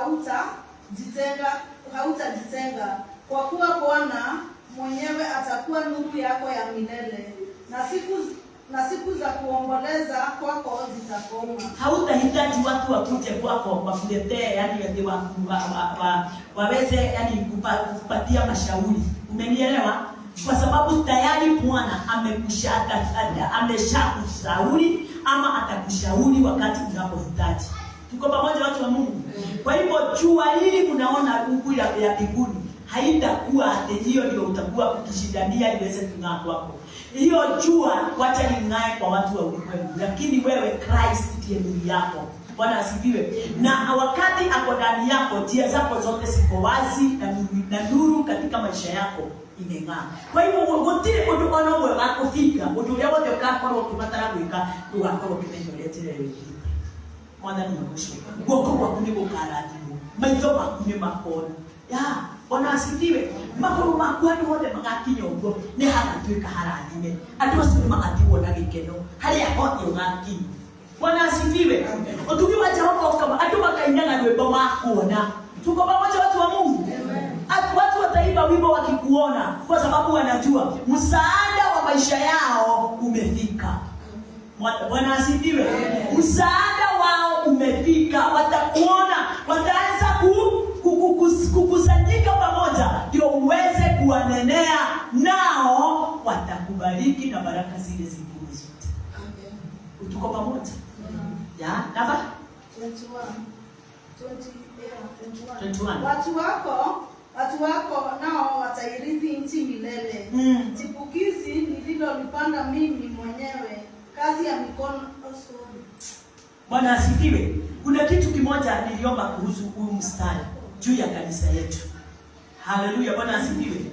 hautajitenga, kwa kuwa Bwana mwenyewe atakuwa nuru yako ya milele, na siku za kuomboleza kwako zitakoma. Hautahitaji watu wakuje kwako wakuletee, yani waweze kupatia mashauri. Umenielewa? Kwa sababu tayari Bwana ameshakushauri ama atakushauri wakati unapohitaji. Tuko pamoja watu wa Mungu? Kwa hivyo jua hili unaona nguvu ya mbinguni haitakuwa hiyo ndio utakuwa ukishindania iweze kung'aa kwako. Hiyo jua wacha ling'ae kwa watu wa ulimwengu, lakini wewe Christ ndiye nuru yako. Bwana asifiwe. Na wakati ako ndani yako, njia zako zote ziko wazi na nuru katika maisha yako imeng'aa. Kwa hivyo gutire undu ona umwe wa kufika, undu uria wothe ugakorwo ukibatara gwika ugakorwo ukimenyeretie wiki. Mwathani mwisho. Guoko gwaku ni gukarathimwo, maitho maku ni makona. Bwana asifiwe. Maguru maku andu wothe magakinya uguo ni hagatuika harathime. Andu acio ni magatigwo na gikeno haria hothe ugakinya. Bwana asifiwe. Utugi wa Jehova ukama andu makainaga rwimbo makuona. Tuko pamoja watu wa Mungu. Watu wataimba wimbo wakikuona kwa sababu wanajua msaada wa maisha yao umefika. Bwana asifiwe. Msaada wao umefika. Watakuona, wataanza kukusanyika pamoja ndio uweze kuwanenea, nao watakubariki na baraka zile zingine zote. Amen. Tuko pamoja? Namba 21. Watu wako nao watairithi nchi milele. Chipukizi nililolipanda mimi mwenyewe, kazi ya mikono. Bwana asifiwe. Kuna kitu kimoja niliomba kuhusu huu mstari juu ya kanisa yetu. Haleluya, Bwana asifiwe.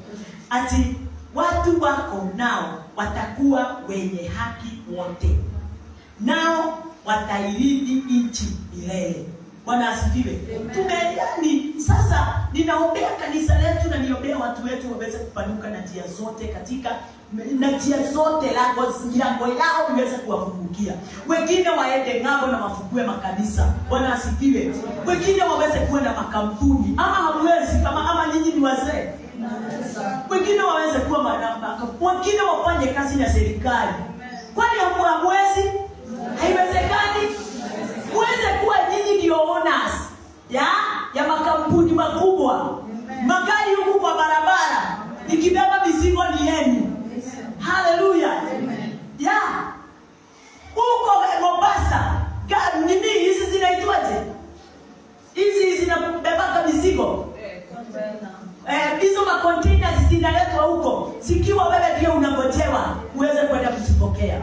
Ati watu wako nao watakuwa wenye haki wote, nao watairithi nchi milele. Bwana asifiwe. Tumeyani sasa ninaombea kanisa letu na niombea watu wetu waweze kupanuka na njia zote katika na njia zote lango yao iweze kuwafungukia. Wengine waende ng'ambo na wafungue makanisa. Bwana asifiwe. Wengine waweze kuwa na makampuni. Ama hamwezi ama nyinyi ni wazee. Wengine waweze kuwa makampuni. Wengine wafanye kazi na serikali. Kwani hamwezi? Haiwezekani. Uweze kuwa nyinyi ndio owners ya makampuni makubwa. Magari huko kwa barabara nikibeba mizigo ni yenu. Haleluya. Huko Mombasa, nini hizi zinaitwaje? Hizi zinabeba mizigo. Hizo macontainers zinaletwa huko. Sikiwa wewe ndio unangojewa uweze kwenda kuzipokea.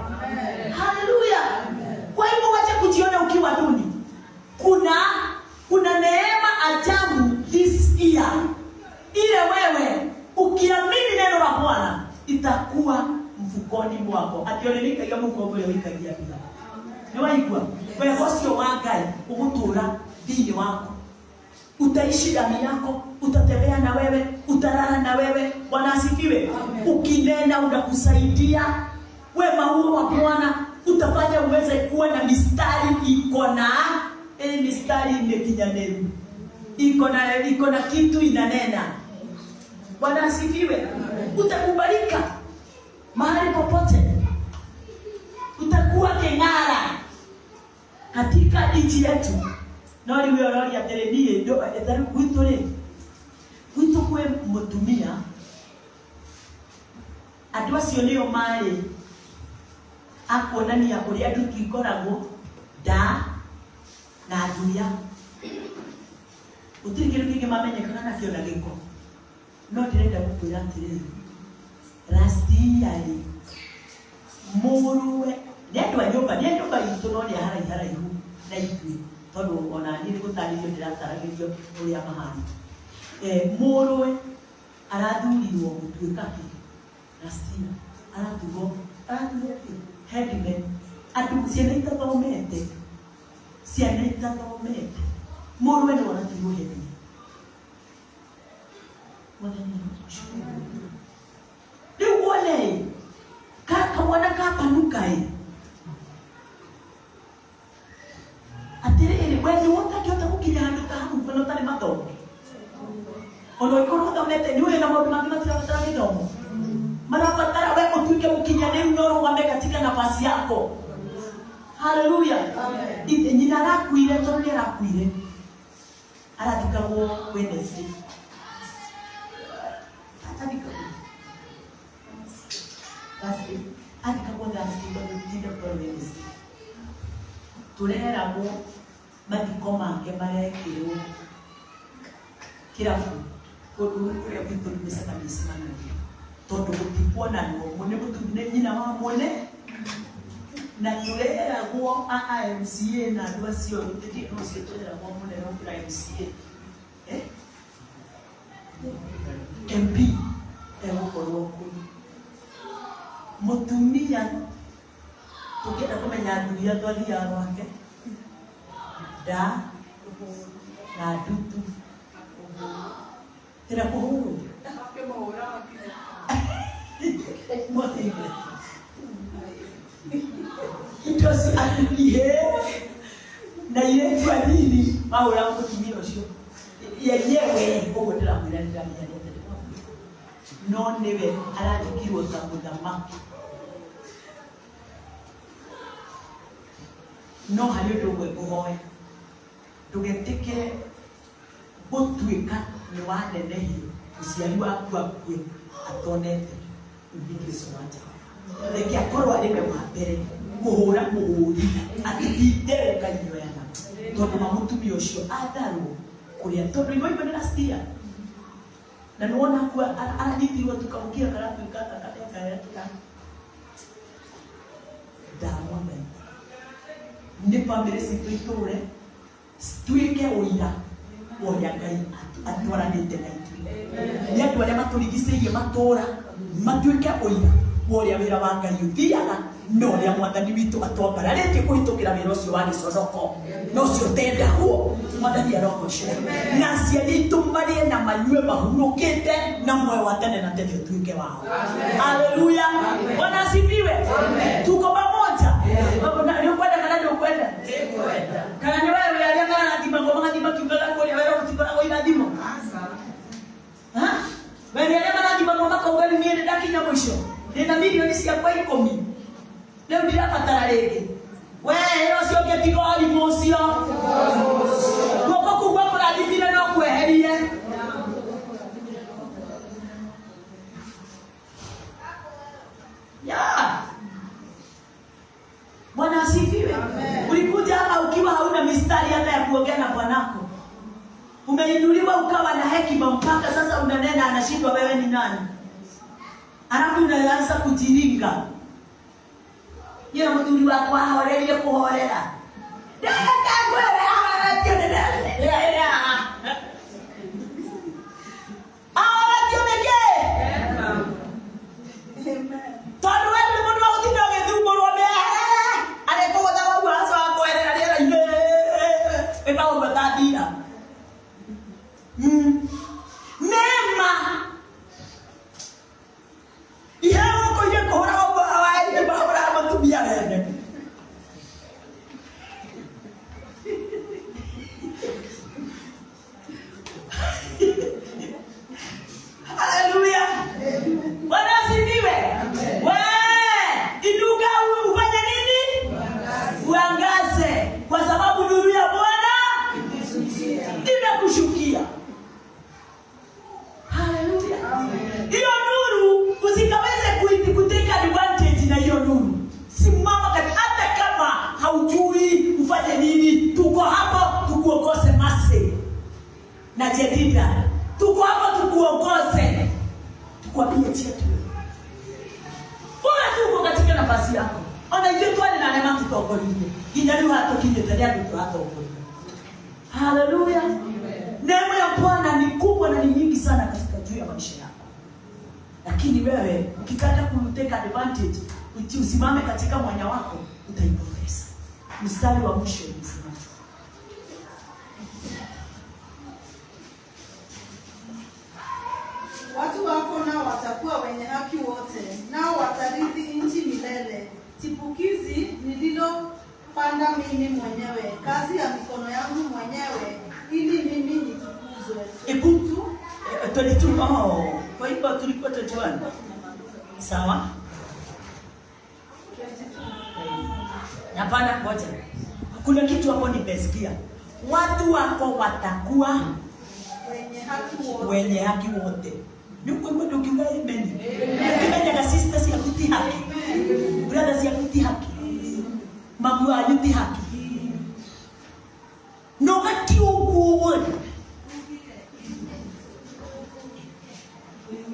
Haleluya. Kwa hivyo wacha kujiona ukiwa duni. Kuna neema ajabu this year. Ile wewe ukiamini neno la Bwana itakuwa mfukoni mwako. Ationeleka kama mkogo ya wika ya bila. Ni waigwa. Wewe hosio wangai ugutura dhidi wako. Utaishi ndani yako, utatembea na wewe, utalala na wewe. Bwana asifiwe. Ukinena unakusaidia. Wema huo wa Bwana utafanya uweze kuwa na mistari iko na mistari imekinyanenu. Iko na kitu inanena. Bwana asifiwe. Utakubalika mahali popote. Utakuwa keng'ara katika nchi yetu. No liwe orori aterenie ndo etari kwitore. Kwito kwe mutumia. Andu acio nio mari akonania uria andu twikoragwo da na dunia. Gutiri kindu kingi mamenyekana na kio na giko. No ndirenda gukwira atiriri. Rastiyari muruwe ndio nyumba itu no ni haraihu na itwi tondu ona ni gutaririo ndirataragirio uria mahana. Muruwe arathurirwo gutuika ki Nastia aratugo headman atu ciana itathomete mũrũ ene wanatigo headman rĩu wone kamwana kapanuka atĩrĩrĩ we nĩwotangĩhota gũkinya handũ ta hau kana ũtarĩ mathomo ona ikorwo thomete nĩ ũrĩ na maũndũ mangĩ matirabatara gĩthomo marabatara we ũtuĩke mũkinyanĩru na ũrũgame katika nafasi yako. Haleluya. Nyina arakuire tondũ nĩ arakuire arathikagwo Wednesday athikagwo Thursday tondũ nĩ Dr. Wednesday tũreragwo mathiko make marekĩrwo kĩrabu kũrĩa gwitũ nĩmĩcemanio tondũ gũtikuonanwo mwene mũtumia nyina wa mwene na tũreragwo MCA na andũ acio gũtirĩ ũcio tũreragwo mũnene wa MCA MP egũkorwo kũu mũtumia tũkĩenda kũmenya nduria twathiaga gwake nda na ndutu tena kũhũrwo itosi atukie na ile kwa nini au la kutumia usio yenyewe huko tena mwenda no newe aladikirwo ta muthamaki no halio ndogwe kuhoya tugetikire gũtuĩka nĩ wanenehio mũciari waku akue atonete Kristo wacha reke akorwo arĩ we wa mbere kũhũra mũhũri atithite ũkanyoyana tondũ mũtumia ũcio atharwo kũrĩa tondũ igoigo nĩ Nastia na nĩwona kuwa aranyitirwo tukamũkia karatuĩka akateka ndamwambe nĩ bamĩrĩ citũ itũũre tuĩke ũira woya Ngai atwaranĩte na ithuĩ nĩ andũ arĩa matũrigicĩirie matũũra matuĩke ũira wa ũrĩa wĩra wa Ngai ũthiaga na ũrĩa Mwathani witũ atwambararĩtie kũhĩtũkĩra wĩra ũcio wa gĩconoko na ũcio tendagwo Mwathani arogocwo na aciari aitũ marĩe na manyue mahurũkĩte na muoyo wa tene na tene ũtuĩke wao. Haleluya. Bwana asifiwe. Tuko pamoja. Nĩũkwenda kana ndũkwenda? Nĩkwenda. Kana nĩ wewe arĩa marathima magathima kiugaga kũrĩa wewe ũtikoragwo irathimo? Wewe arĩa marathima makauga nĩ niĩ ndakinya mũico ndĩna milioni ciakwa 10 rĩu ndirabatara rĩngĩ wewe ũcio ũngĩ tiga ũrimũ ũcio guoko kuga kũrathimire no kweherie Bwana asifiwe. Ulikuja hapa ukiwa hauna mistari hata ya kuongea na bwanako. Umeinuliwa ukawa na hekima mpaka sasa unanena anashindwa wewe ni nani. Alafu unaanza kujiringa. Yeye mtu wako ahorerie kuhorera. Ndaka kwere ahorerie ndio tuko hapa tukuongoze. Tukwambie chetu. Bora tuko katika nafasi yako. Ona hiyo twani na neema tutokolie. Kinyani watu kinyetelea kutu hata huko. Haleluya. Neema ya Bwana ni kubwa na ni nyingi sana katika juu ya maisha yako. Lakini wewe ukitaka kuteka advantage, usimame katika mwanya wako, utaipoteza. Mstari wa mwisho unasema watu wako nao watakuwa wenye haki wote, nao watarithi nchi milele. Chipukizi nililopanda mimi mwenyewe, kazi ya mikono yangu mwenyewe, ili mimi nitukuzwe. Ibutu kwa hivyo tulikuwa 21. Sawa? Hapana, ngoja. Kuna kitu hapo nimesikia. Watu wako watakuwa wenye haki wote. Yuko mmoja ukiwa imeni. Ukimenya na sisters ya kuti haki. Brothers ya kuti haki. Mamu ya kuti haki. No haki wote.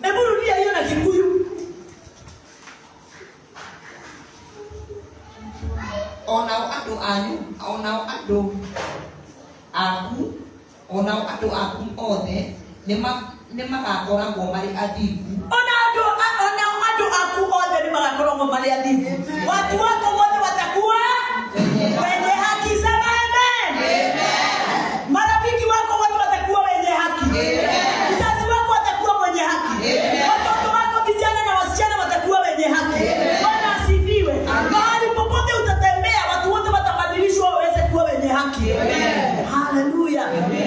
Hebu rudia hiyo na Kikuyu. Onao adu anyu, onao adu aku, onao adu aku othe, nimagakoragwo mari athingu. Onao adu aku othe nimagakoragwo mari athingu. Watu wako wote watakuwa wenye haki. Sema amen. Marafiki wako wote watakuwa wenye haki. Mzazi wako watakuwa mwenye haki. Watoto wako vijana na wasichana watakuwa wenye haki. Bwana asifiwe. Mahali popote utatembea, watu wote watabadilishwa waweze kuwa wenye haki. Haleluya.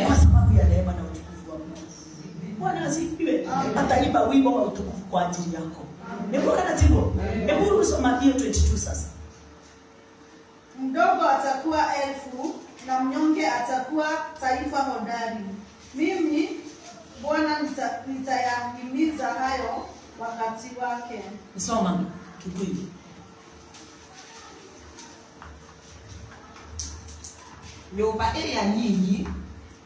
Kwa sababu ya neema na utukufu wa Mungu. Bwana asifiwe. Ataimba wimbo wa utukufu kwa ajili yako. Hebu kana tibo. Hebu usoma hiyo 22 sasa. Mdogo atakuwa 1000 na mnyonge atakuwa taifa hodari. Mimi Bwana nitayahimiza hayo wakati wake. Soma Kikuyu. Nyumba iria nyinyi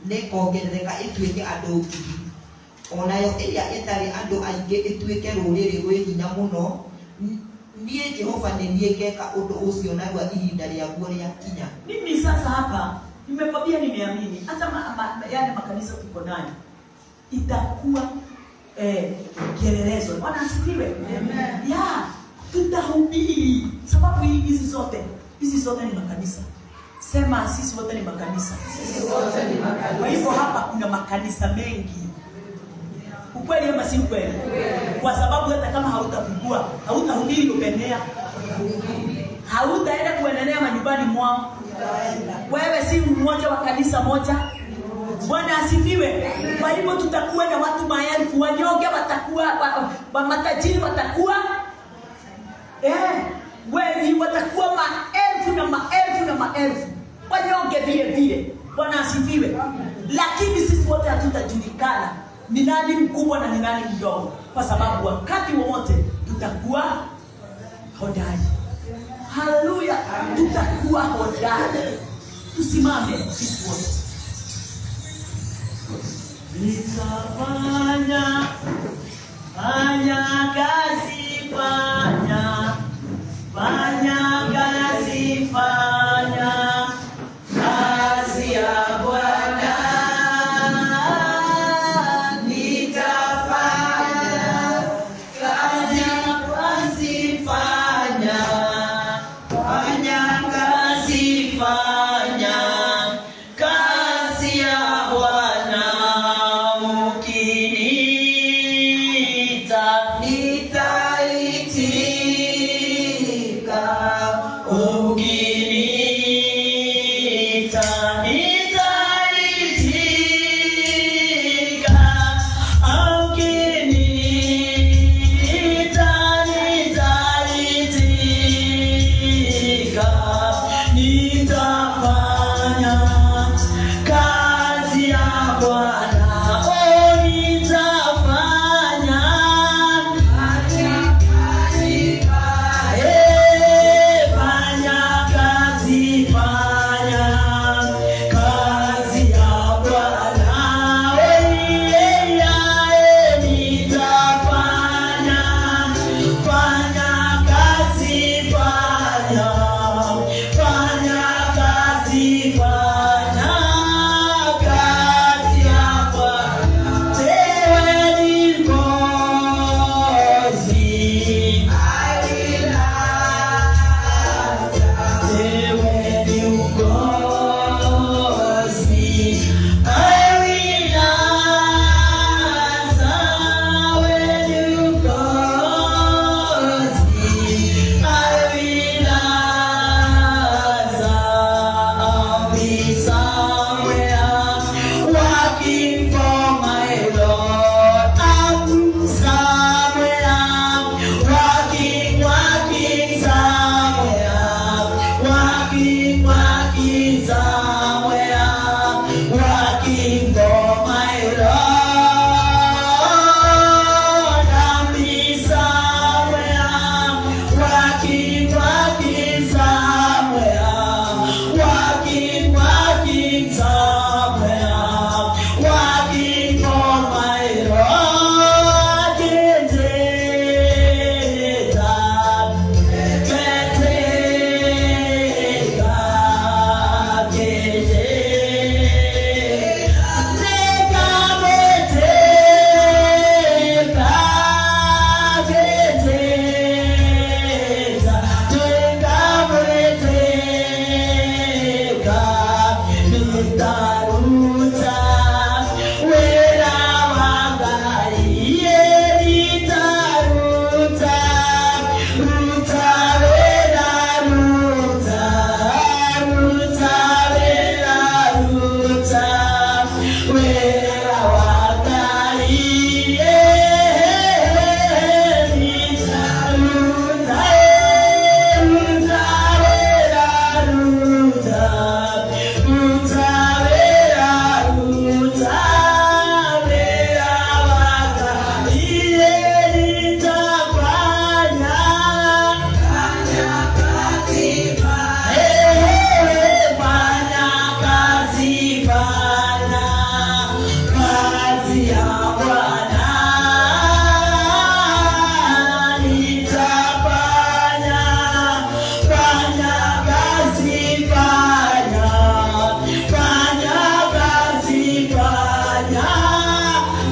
nĩkongerereka ituĩke andũ ngiri, onayo ĩrĩa ĩtarĩ andũ aingĩ ĩtuĩke rũrĩrĩ rwĩ hinya mũno. Niĩ Jehova nĩ niĩ ngeka ũndũ ũcio narua ihinda rĩaguo rĩakinya. Mimi sasa hapa nimekwambia nimeamini hata yale makanisa tuko nayo itakuwa kielelezo. Bwana asifiwe. Amen. Ya tutahubiri sababu hizi zote ni makanisa. Sema sisi wote ni makanisa. Sisi wote ni makanisa. Kwa hivyo hapa kuna makanisa mengi. Ukweli ama si ukweli? Kwa sababu hata kama hautafungua, hautahubiri kupenea, hautaenda kuendelea manyumbani mwao. Wewe si mmoja wa kanisa moja. Bwana asifiwe. Kwa hivyo tutakuwa na watu maelfu, wanyonge watakuwa, matajiri watakuwa, wewe watakuwa maelfu na maelfu na maelfu. Wanyonge vile vile. Bwana asifiwe. Lakini sisi wote hatutajulikana ni nani mkubwa na ni nani mdogo, kwa sababu wakati wote tutakuwa hodari. Haleluya. Tutakuwa hodari. Tusimame sisi wote. Nitafanya kazi, fanya kazi, fanya kazi ya Bwana. Kazi ya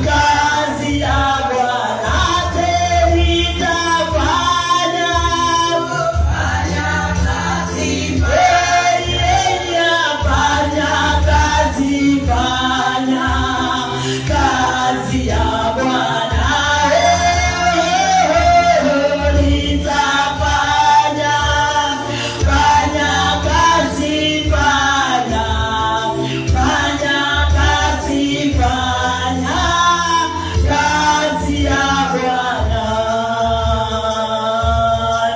kazi ya Bwana nitafanya. Fanya kazi, fanya kazi, fanya kazi ya Bwana nitafanya. Fanya kazi, fanya kazi, fanya kazi ya Bwana.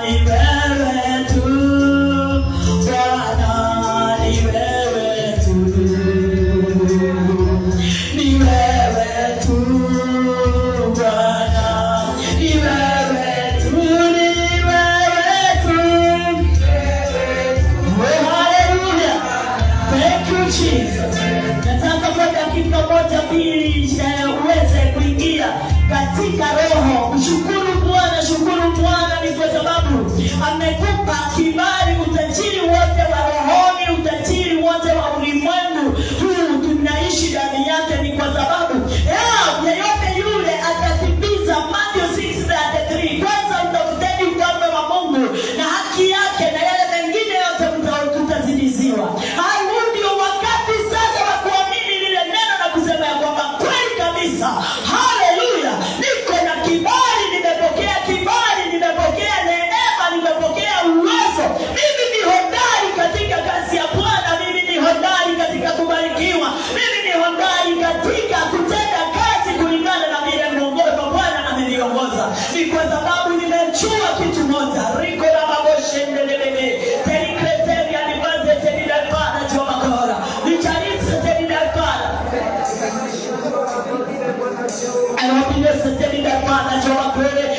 Ni wewe tu Bwana, ni wewe tu, ni wewe tu Bwana, ni wewe tu, ni wewe tu. Oh, hallelujah. Thank you Jesus. Nataka kwa dakika moja mbili uweze kuingia katika roho. Mshukuru Bwana, shukuru Bwana ni kwa sababu amekupa kibali, utajiri wote wa rohoni, utajiri wote wa ulimwengu huu tunaishi ndani yake, ni kwa sababu yeyote yule atatimiza Mathayo 6:33. Kwanza utafuteni ufalme wa Mungu na haki yake, na yale mengine yote mtazidishiwa. Huu ndio wakati sasa wa kuamini lile neno na kusema ya kwamba kweli kabisa, haleluya, niko na kibali, nimepokea kibali, nimepokea neema, nimepokea uwezo. Mimi ni hodari katika kazi ya Bwana, mimi ni hodari katika kubarikiwa, mimi ni hodari katika kutenda kazi kulingana na vile mwongozo Bwana ameniongoza. Ni kwa sababu nimechua kitu moja, riko na maboshe ndelebebe telikreteri anibanze tenidapana chomakora nicharitse tenidapana anawapinesa tenidapana chomakore